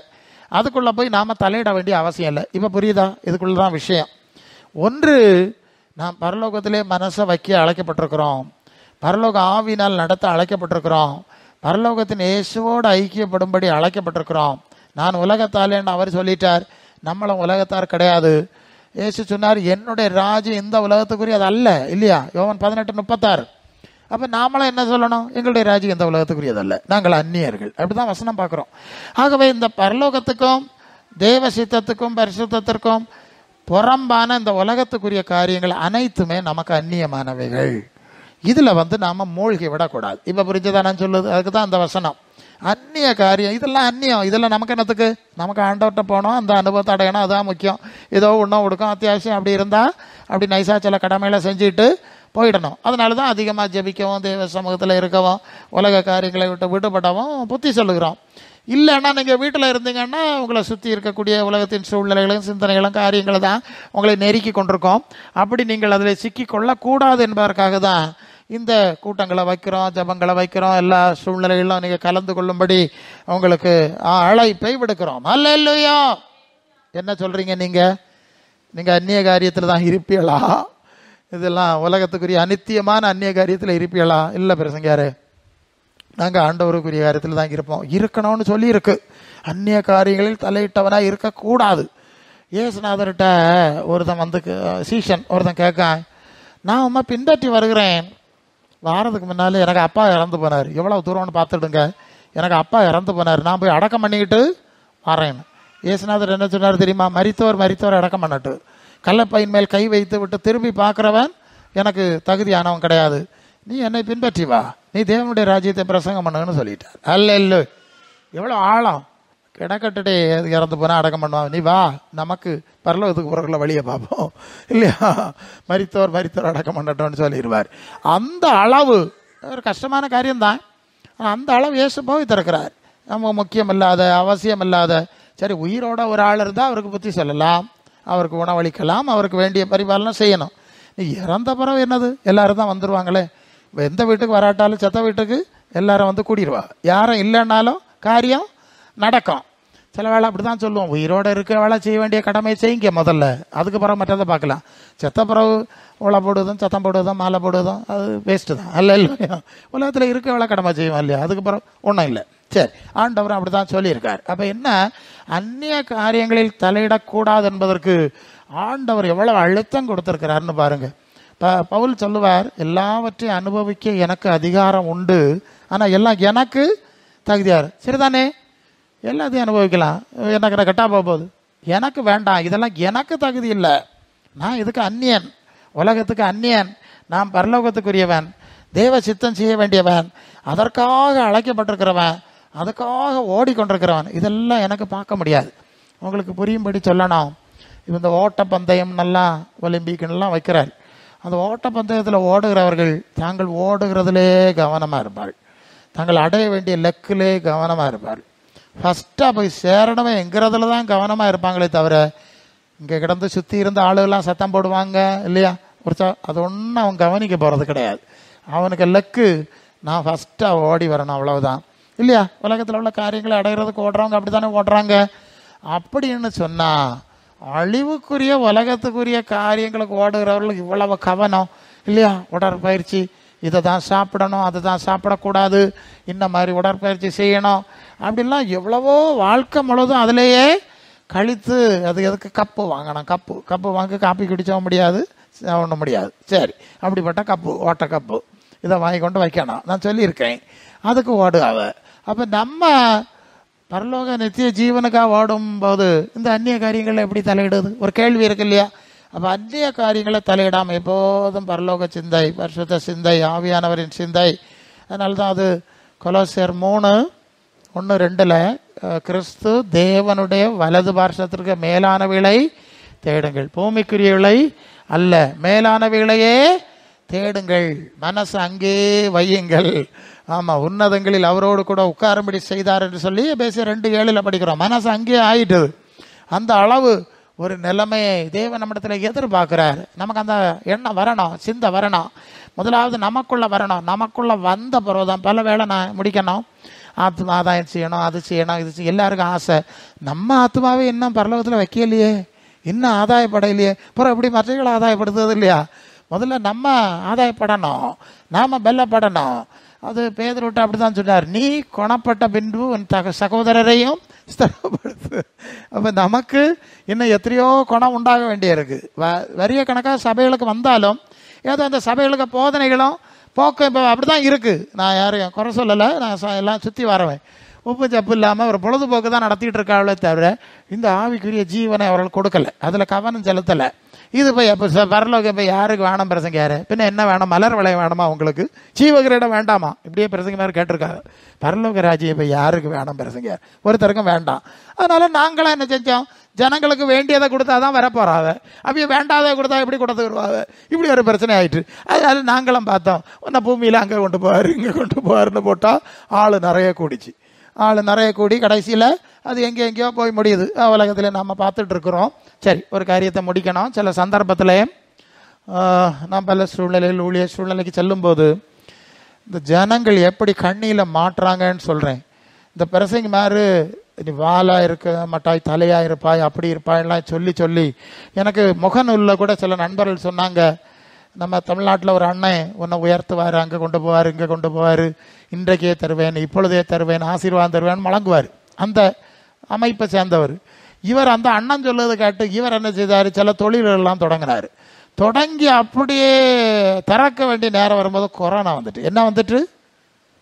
அதுக்குள்ளே போய் நாம் தலையிட வேண்டிய அவசியம் இல்லை. இப்போ புரியுதா? இதுக்குள்ள தான் விஷயம். ஒன்று, நாம் பரலோகத்திலே மனசை வைக்க அழைக்கப்பட்டிருக்கிறோம், பரலோக ஆவினால் நடத்த அழைக்கப்பட்டிருக்கிறோம், பரலோகத்தின் இயேசுவோடு ஐக்கியப்படும்படி அழைக்கப்பட்டிருக்கிறோம். நான் உலகத்தாலேன்னு அவர் சொல்லிட்டார், நம்மளும் உலகத்தார் கிடையாது. இயேசு சொன்னார், என்னுடைய ராஜ்யம் இந்த உலகத்துக்குரியது அல்ல, இல்லையா? யோவான் 18:36. அப்போ நாமளும் என்ன சொல்லணும்? எங்களுடைய ராஜ்யம் இந்த உலகத்துக்குரியது அல்ல, நாங்கள் அந்நியர்கள். அப்படிதான் வசனம் பார்க்குறோம். ஆகவே இந்த பரலோகத்துக்கும் தேவ சித்தத்துக்கும் பரிசுத்தத்திற்கும் புறம்பான இந்த உலகத்துக்குரிய காரியங்கள் அனைத்துமே நமக்கு அந்நியமானவைகள். இதில் நாம் மூழ்கி விடக்கூடாது. இப்போ புரிஞ்சதா நான் சொல்லுது? அதுக்கு தான் அந்த வசனம். அந்நிய காரியம், இதெல்லாம் அந்நியம். இதெல்லாம் நமக்கு என்னத்துக்கு? நமக்கு ஆண்டவர்கிட்ட போனோம், அந்த அனுபவத்தை அடையணும், அதுதான் முக்கியம். ஏதோ ஒன்றும் கொடுக்கும் அத்தியாவசியம் அப்படி இருந்தால் அப்படி நைஸாக சில கடமைகளை செஞ்சுட்டு போயிடணும். அதனால தான் அதிகமாக ஜெபிக்கவும், தேவ சமூகத்தில் இருக்கவும், உலக காரியங்களை விடுபடவும் புத்தி சொல்லுகிறோம். இல்லைன்னா நீங்கள் வீட்டில் இருந்தீங்கன்னா உங்களை சுற்றி இருக்கக்கூடிய உலகத்தின் சூழ்நிலைகளும் சிந்தனைகளும் காரியங்களை தான் உங்களை நெருக்கி கொண்டிருக்கோம். அப்படி நீங்கள் அதில் சிக்கிக்கொள்ளக்கூடாது என்பதற்காக தான் இந்த கூட்டங்களை வைக்கிறோம், ஜபங்களை வைக்கிறோம், எல்லா சூழ்நிலைகளிலும் நீங்கள் கலந்து கொள்ளும்படி உங்களுக்கு அழைப்பை விடுக்கிறோம். அல்லேலூயா. என்ன சொல்கிறீங்க? நீங்கள் அந்நிய காரியத்தில் தான் இருப்பீங்களா? இதெல்லாம் உலகத்துக்குரிய அநித்தியமான அந்நிய காரியத்தில் இருப்பீங்களா? இல்லை பிரசங்கியாரு, நாங்கள் ஆண்டவருக்குரிய காரியத்தில் தான் இருப்போம். இருக்கணும்னு சொல்லி இருக்கு. அந்நிய காரியங்களில் தலையிட்டவனாக இருக்கக்கூடாது. இயேசுநாதர்கிட்ட ஒருத்தன் சீஷன் ஒருத்தன் கேட்க, நான் அம்மா பின்பற்றி வருகிறேன், வாரத்துக்கு முன்னாலே எனக்கு அப்பா இறந்து போனார், எவ்வளோ தூரம்னு பார்த்துடுங்க, எனக்கு அப்பா இறந்து போனார், நான் போய் அடக்கம் பண்ணிக்கிட்டு வரேன். இயேசுநாதர் என்ன சொன்னார் தெரியுமா? மரித்தவர் அடக்கம் பண்ணட்டு, கல்லப்பையின் மேல் கை வைத்து விட்டு திரும்பி பார்க்குறவன் எனக்கு தகுதியானவன் கிடையாது, நீ என்னை பின்பற்றி வா, நீ தேவனுடைய ராஜ்யத்தை பிரசங்கம் பண்ணுன்னு சொல்லிட்டார். அல்ல, எவ்வளோ ஆழம்! கிடக்கட்டுட்டே இறந்து போனால் அடக்கம் பண்ணுவான், நீ வா, நமக்கு பரலோகத்துக்கு போகிறக்குள்ள வழியை பார்ப்போம், இல்லையா? மரித்தவர் அடக்கம் பண்ணட்டோன்னு சொல்லிடுவார். அந்த அளவு ஒரு கஷ்டமான காரியம்தான். அந்த அளவு இயேசு போய் திறக்கிறார். நம்ம முக்கியம் இல்லாத, அவசியம் இல்லாத, சரி உயிரோட ஒரு ஆள் இருந்தால் அவருக்கு புத்தி சொல்லலாம், அவருக்கு உணவளிக்கலாம், அவருக்கு வேண்டிய பரிபாலனை செய்யணும். நீ இறந்த பிறகு என்னது? எல்லாரும் தான் வந்துடுவாங்களே, எந்த வீட்டுக்கு வராட்டாலும் செத்த வீட்டுக்கு எல்லாரும் கூடிடுவா. யாரும் இல்லைன்னாலும் காரியம் நடக்கும். சில வேலை அப்படி தான் சொல்லுவோம், உயிரோடு இருக்க வேலை செய்ய வேண்டிய கடமை செய்யுங்க முதல்ல, அதுக்கு பிறகு மற்றதை பார்க்கலாம். செத்த பிறகு உலை போடுவதும் சத்தம் போடுவதும் மாலை போடுவதும் அது வேஸ்ட்டு தான். அல்ல இல்லையா? உலகத்தில் இருக்க வேலை கடமை செய்வோம் இல்லையா? அதுக்கு பிறகு ஒன்றும் இல்லை. சரி, ஆண்டவரும் அப்படி தான் சொல்லியிருக்கார். அப்போ என்ன, அந்நிய காரியங்களில் தலையிடக்கூடாது என்பதற்கு ஆண்டவர் எவ்வளோ அழுத்தம் கொடுத்துருக்கிறாருன்னு பாருங்கள். பவுல் சொல்லுவார், எல்லாவற்றையும் அனுபவிக்க எனக்கு அதிகாரம் உண்டு, ஆனால் எல்லாம் எனக்கு தகுதியார். சரிதானே? எல்லாத்தையும் அனுபவிக்கலாம், எனக்கு கட்டா போகுது, எனக்கு வேண்டாம், இதெல்லாம் எனக்கு தகுதி இல்லை, நான் இதுக்கு அந்நியன். உலகத்துக்கு அந்நியன், நாம் பரலோகத்துக்குரியவன், தேவ சித்தம் செய்ய வேண்டியவன், அதற்காக அழைக்கப்பட்டிருக்கிறவன், அதுக்காக ஓடிக்கொண்டிருக்கிறவன். இதெல்லாம் எனக்கு பார்க்க முடியாது. உங்களுக்கு புரியும்படி சொல்லணும். இப்போ இந்த ஓட்டப்பந்தயம் நல்லா ஒலிம்பிக்லாம் வைக்கிறார். அந்த ஓட்டப்பந்தயத்தில் ஓடுகிறவர்கள் தாங்கள் ஓடுகிறதுலே கவனமாக இருப்பார், தாங்கள் அடைய வேண்டிய லெக்கிலே கவனமாக இருப்பார். ஃபஸ்ட்டாக போய் சேரணுமே என்கிறதுல தான் கவனமாக இருப்பாங்களே தவிர, இங்கே கிடந்து சுற்றி இருந்த ஆளுகள்லாம் சத்தம் போடுவாங்க இல்லையா, அது ஒன்றும் அவன் கவனிக்க போகிறது கிடையாது. அவனுக்கு லெக்கு நான் ஃபஸ்ட்டாக ஓடி வரணும், அவ்வளவுதான் இல்லையா. உலகத்தில் உள்ள காரியங்களை அடைகிறதுக்கு ஓடுறவங்க அப்படி தானே ஓடுறாங்க. அப்படின்னு சொன்னால் அழிவுக்குரிய உலகத்துக்குரிய காரியங்களுக்கு ஓடுகிறவர்களுக்கு இவ்வளவு கவனம் இல்லையா. உடற்பயிற்சி, இதை தான் சாப்பிடணும், அதை தான் சாப்பிடக்கூடாது, இந்த மாதிரி உடற்பயிற்சி செய்யணும் அப்படின்லாம் எவ்வளவோ வாழ்க்கை முழுதும் அதிலேயே கழித்து, அது எதுக்கு கப்பு வாங்கணும், கப்பு வாங்க காப்பி குடிச்ச முடியாது, ஒன்றும் முடியாது. சரி, அப்படிப்பட்ட கப்பு, ஓட்ட கப்பு, இதை வாங்கி கொண்டு வைக்கணும், நான் சொல்லியிருக்கேன். அதுக்கு ஓடுகாவ. அப்போ நம்ம பரலோக நித்திய ஜீவனுக்காக ஓடும்போது இந்த அந்நிய காரியங்களை எப்படி தலையிடுது, ஒரு கேள்வி இருக்கு இல்லையா. அப்போ அந்நிய காரியங்களை தலையிடாமல் எப்போதும் பரலோக சிந்தை, பரிசுத்த சிந்தை, ஆவியானவரின் சிந்தை. அதனால தான் அது கொலோசியர் 3:1-2 கிறிஸ்து தேவனுடைய வலது பார்சத்திற்கு மேலானவைகளை தேடுங்கள், பூமிக்குரியவளை அல்ல, மேலானவைகளையே தேடுங்கள், மனசு அங்கே வையுங்கள். ஆமாம், உன்னதங்களில் அவரோடு கூட உட்காரும்படி செய்தார் என்று சொல்லி எபேசியர் 2:7 படிக்கிறோம். மனசு அங்கேயே ஆயிட்டுது. அந்த அளவு ஒரு நிலைமையை தேவன் நம்மிடத்தில் எதிர்பார்க்கிறார். நமக்கு அந்த எண்ணம் வரணும், சிந்தை வரணும். முதலாவது நமக்குள்ளே வரணும். நமக்குள்ளே வந்த பிறகுதான் பல வேளை நான் முடிக்கணும், ஆதாயம் செய்யணும், அது செய்யணும், இது செய்யணும், எல்லாருக்கும் ஆசை. நம்ம ஆத்மாவே இன்னும் பரலோகத்தில் வைக்கலையே, இன்னும் ஆதாயப்படையிலையே, அப்புறம் எப்படி மற்றவர்களை ஆதாயப்படுத்துறது இல்லையா. முதல்ல நம்ம ஆதாயப்படணும், நாம் பெல்லப்படணும். அது பேதுரு விட்டு அப்படி தான் சொன்னார், நீ குணப்பட்ட பின்பு உன் சகோதரரையும் ஸ்திரப்படுத்து. அப்போ நமக்கு இன்னும் எத்தனையோ குணம் உண்டாக வேண்டியிருக்கு. வரிய கணக்காக சபைகளுக்கு வந்தாலும் ஏதோ அந்த சபைகளுக்கு போதனைகளும் போக்க இப்போ அப்படி தான் இருக்குது. நான் யாரையும் குறை சொல்லலை, நான் எல்லாம் சுற்றி வரவேன். உப்பு சப்பு இல்லாமல் ஒரு பொழுதுபோக்கு தான் நடத்திட்டு இருக்காங்களே தவிர இந்த ஆவிக்குரிய ஜீவனை அவர்கள் கொடுக்கலை, அதில் கவனம் செலுத்தலை. இது போய் எப்போ பரலோகம் இப்போ யாருக்கு வேணும் பிரசங்க, யார் பின்ன என்ன வேணும், மலர் வளையம் வேணுமா அவங்களுக்கு, ஜீவகிரீடம் வேண்டாமா, இப்படியே பிரசங்க மாதிரி கேட்டிருக்காங்க. பரலோக ராஜ்யம் இப்போ யாருக்கு வேணும் பிரசங்க, ஒருத்தருக்கும் வேண்டாம். அதனால நாங்களாம் என்ன செஞ்சோம், ஜனங்களுக்கு வேண்டியதை கொடுத்தா தான் வரப்போறாங்க, அப்படியே வேண்டாத கொடுத்தா எப்படி கொடுத்து வருவாங்க, இப்படி ஒரு பிரச்சனை ஆயிட்டு. அதனால நாங்களும் பார்த்தோம், ஒன்றை பூமியில் அங்கே கொண்டு போவார், இங்கே கொண்டு போவார்னு போட்டால் ஆள் நிறைய கூடிச்சு. ஆள் நிறைய கூடி கடைசியில் அது எங்கேயோ போய் முடியுது. உலகத்தில் நம்ம பார்த்துட்டு இருக்கிறோம். சரி, ஒரு காரியத்தை முடிக்கணும். சில சந்தர்ப்பத்தில் நான் பல சூழ்நிலையில் ஊழிய சூழ்நிலைக்கு செல்லும்போது இந்த ஜனங்கள் எப்படி கண்ணியில் மாட்டுறாங்கன்னு சொல்கிறேன். இந்த பிரசங்க மாதிரி நீ வாலாக இருக்க மாட்டாய், தலையாக இருப்பாய், அப்படி இருப்பாயெல்லாம் சொல்லி சொல்லி எனக்கு முகநூலில் கூட சில நண்பர்கள் சொன்னாங்க, நம்ம தமிழ்நாட்டில் ஒரு அண்ணன் உன்னை உயர்த்துவார், அங்கே கொண்டு போவார், இங்கே கொண்டு போவார், இன்றைக்கே தருவேன், இப்பொழுதே தருவேன், ஆசீர்வாதம் தருவேன் வழங்குவார். அந்த அமைப்பை சேர்ந்தவர் இவர். அந்த அண்ணன் சொல்லுவது கேட்டு இவர் என்ன செய்தார், சில தொழில்களெல்லாம் தொடங்கினார். தொடங்கி அப்படியே திறக்க வேண்டிய நேரம் வரும்போது கொரோனா வந்துட்டு, என்ன வந்துட்டு,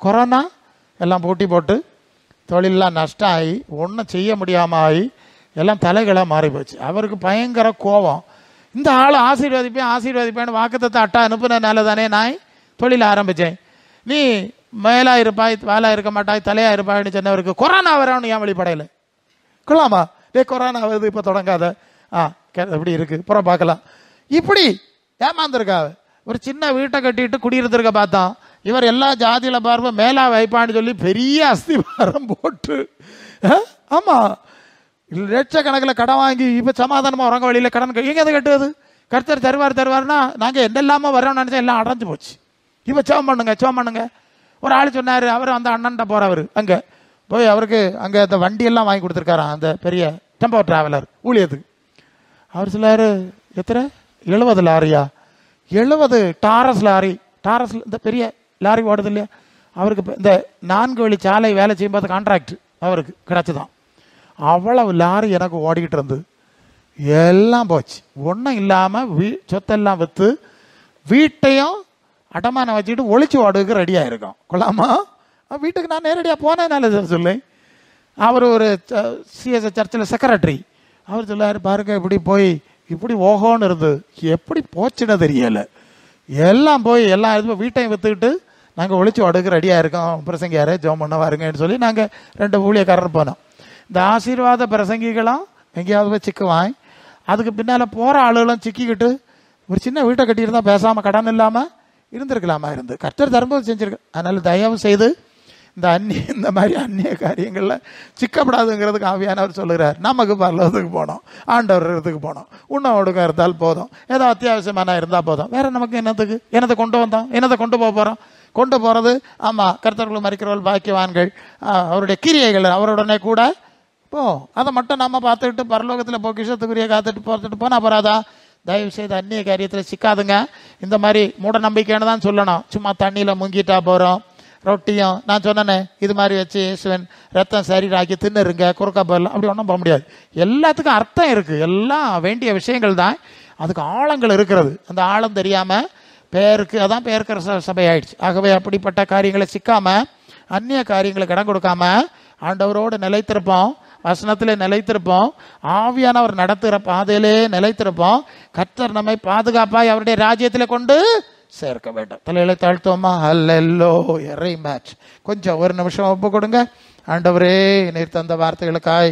கொரோனா எல்லாம் போட்டி போட்டு தொழிலெலாம் நஷ்டம் ஆகி ஒன்றும் செய்ய முடியாமல் ஆகி எல்லாம் தலைகளாக மாறி போச்சு. அவருக்கு பயங்கர கோபம். இந்த ஆள் ஆசீர்வதிப்பேன்னு வாக்குத்தத்தை அட்டா அனுப்புனதுனால தானே நான் தொழில் ஆரம்பித்தேன். நீ மேலாக இருப்பாய், வாலாக இருக்க மாட்டாய், தலையாக இருப்பாய்னு சொன்னவருக்கு கொரோனா வரணும்னு ஏன் வெளிப்படையில் கொள்ளாமா, கொரோனா வருது இப்போ தொடங்காத, எப்படி இருக்குது புறம் பார்க்கலாம், இப்படி ஏமாந்துருக்காவ. ஒரு சின்ன வீட்டை கட்டிட்டு குடியிருந்திருக்க பார்த்தோம். இவர் எல்லா ஜாதியில் பார்ப்ப மேலா வைப்பான்னு சொல்லி பெரிய அஸ்திவாரம் போட்டு, ஆமாம் லட்சக்கணக்கில் கடன் வாங்கி இப்போ சமாதானமாக உறங்க வழியில் கடன் எங்கே அதை கட்டுவது, கர்த்தர் தருவார்னா நாங்கள் என்ன இல்லாமல் வரோம்னு நினச்சா எல்லாம் அடைஞ்சு போச்சு. இப்போ சோம் பண்ணுங்க. ஒரு ஆள் சொன்னார், அவர் அந்த அண்ணன்ட்ட போகிறவர், அங்கே போய் அவருக்கு அங்கே அந்த வண்டியெல்லாம் வாங்கி கொடுத்துருக்காராம், அந்த பெரிய டெம்போ டிராவலர் ஊழியத்துக்கு. அவர் சொல்லார், எத்தனை 70 லாரியா, 70 டாரஸ் லாரி, டாரஸ் இந்த பெரிய லாரி ஓடுது இல்லையா, அவருக்கு இந்த 4 வழி சாலை வேலை செய்யும்போது கான்ட்ராக்ட் அவருக்கு கிடச்சிதான். அவ்வளவு லாரி எனக்கு ஓடிக்கிட்டு இருந்து எல்லாம் போச்சு. ஒன்றும் இல்லாமல் சொத்தெல்லாம் விற்று வீட்டையும் அடமானம் வச்சுக்கிட்டு ஒழிச்சு ஓடுறதுக்கு ரெடியாக இருக்கோம். கொள்ளாமா, வீட்டுக்கு நான் நேரடியாக போனேனால சொல்லு. அவர் ஒரு சிஎஸ்ஐ சர்ச்சில் செக்ரட்டரி, அவர் சொல்லார், பாருங்க இப்படி போய் இப்படி ஓஹோன்னு இருந்து எப்படி போச்சுன்னு தெரியலை. எல்லாம் போய் எல்லா இதுவும் வீட்டையும் விற்றுக்கிட்டு நாங்கள் ஒழிச்சு அடுக்க ரெடியாக இருக்கோம், பிரசங்கியாரே ஜோம் பண்ண வாருங்கன்னு சொல்லி நாங்கள் 2 ஊழியக்காரர் போனோம். இந்த ஆசீர்வாத பிரசங்கிகளும் எங்கேயாவது போய் சிக்குவான். அதுக்கு பின்னால் போகிற ஆளுகளும் சிக்கிக்கிட்டு ஒரு சின்ன வீட்டை கட்டியிருந்தா பேசாமல் கடன் இல்லாமல் இருந்திருக்கலாமா, இருந்து கர்த்தர் தரும்போது செஞ்சுருக்கு. அதனால் தயவு செய்து இந்த மாதிரி அந்நிய காரியங்களில் சிக்கப்படாதுங்கிறதுக்கு ஆவியானவர் சொல்லுகிறார். நமக்கு பரலோகத்துக்கு போனோம், ஆண்டவர் இடத்துக்கு போனோம், உண்ண ஒடுக்கம் இருந்தால் போதும், ஏதோ அத்தியாவசியமான இருந்தால் போதும். வேற நமக்கு என்னத்தை கொண்டு வந்தோம், என்னத்தை கொண்டு போக போகிறோம்? கொண்டு போகிறது ஆமாம் கர்த்தர்கள் மரிக்கிறவர்கள் பாக்கியவான்கள், அவருடைய கிரியைகள் அவருடனே கூட போ. அதை மட்டும் நம்ம பார்த்துக்கிட்டு பரலோகத்தில் பொக்கிஷத்துக்குரிய பார்த்துட்டு போனால் போறாதா? தயவு செய்து அந்நிய காரியத்தில் சிக்காதுங்க. இந்த மாதிரி மூட நம்பிக்கைன்னு தான் சொல்லணும். சும்மா தண்ணியில் முங்கிட்டா போகிறோம். ரொட்டியும் நான் சொன்னேனே இது மாதிரி வச்சு இயேசுவன் ரத்தம் சரீராக்கி தின்னுருங்க, குறுக்கா போயிடலாம், அப்படி ஒன்றும் போக முடியாது. எல்லாத்துக்கும் அர்த்தம் இருக்குது, எல்லாம் வேண்டிய விஷயங்கள் தான், அதுக்கு ஆழங்கள் இருக்கிறது. அந்த ஆழம் தெரியாமல் பேருக்கு அதான் பேருக்கிற சபை ஆயிடுச்சு. ஆகவே அப்படிப்பட்ட காரியங்களை சிக்காமல் அந்நிய காரியங்களுக்கு இடம் கொடுக்காம ஆண்டவரோடு நிலைத்திருப்போம், வசனத்திலே நிலைத்திருப்போம், ஆவியானவர் நடத்துகிற பாதையிலே நிலைத்திருப்போம். கர்த்தர் நம்மை பாதுகாப்பாய் அவருடைய ராஜ்யத்தில் கொண்டு சேர்க்க வேண்டும். தலையில தாழ்த்துவோமா? அல்லேலூயா. மேட்ச் கொஞ்சம் ஒரு நிமிஷம் ஒப்பு கொடுங்க. ஆண்டவரே, நீர் தந்த வார்த்தைகளுக்காய்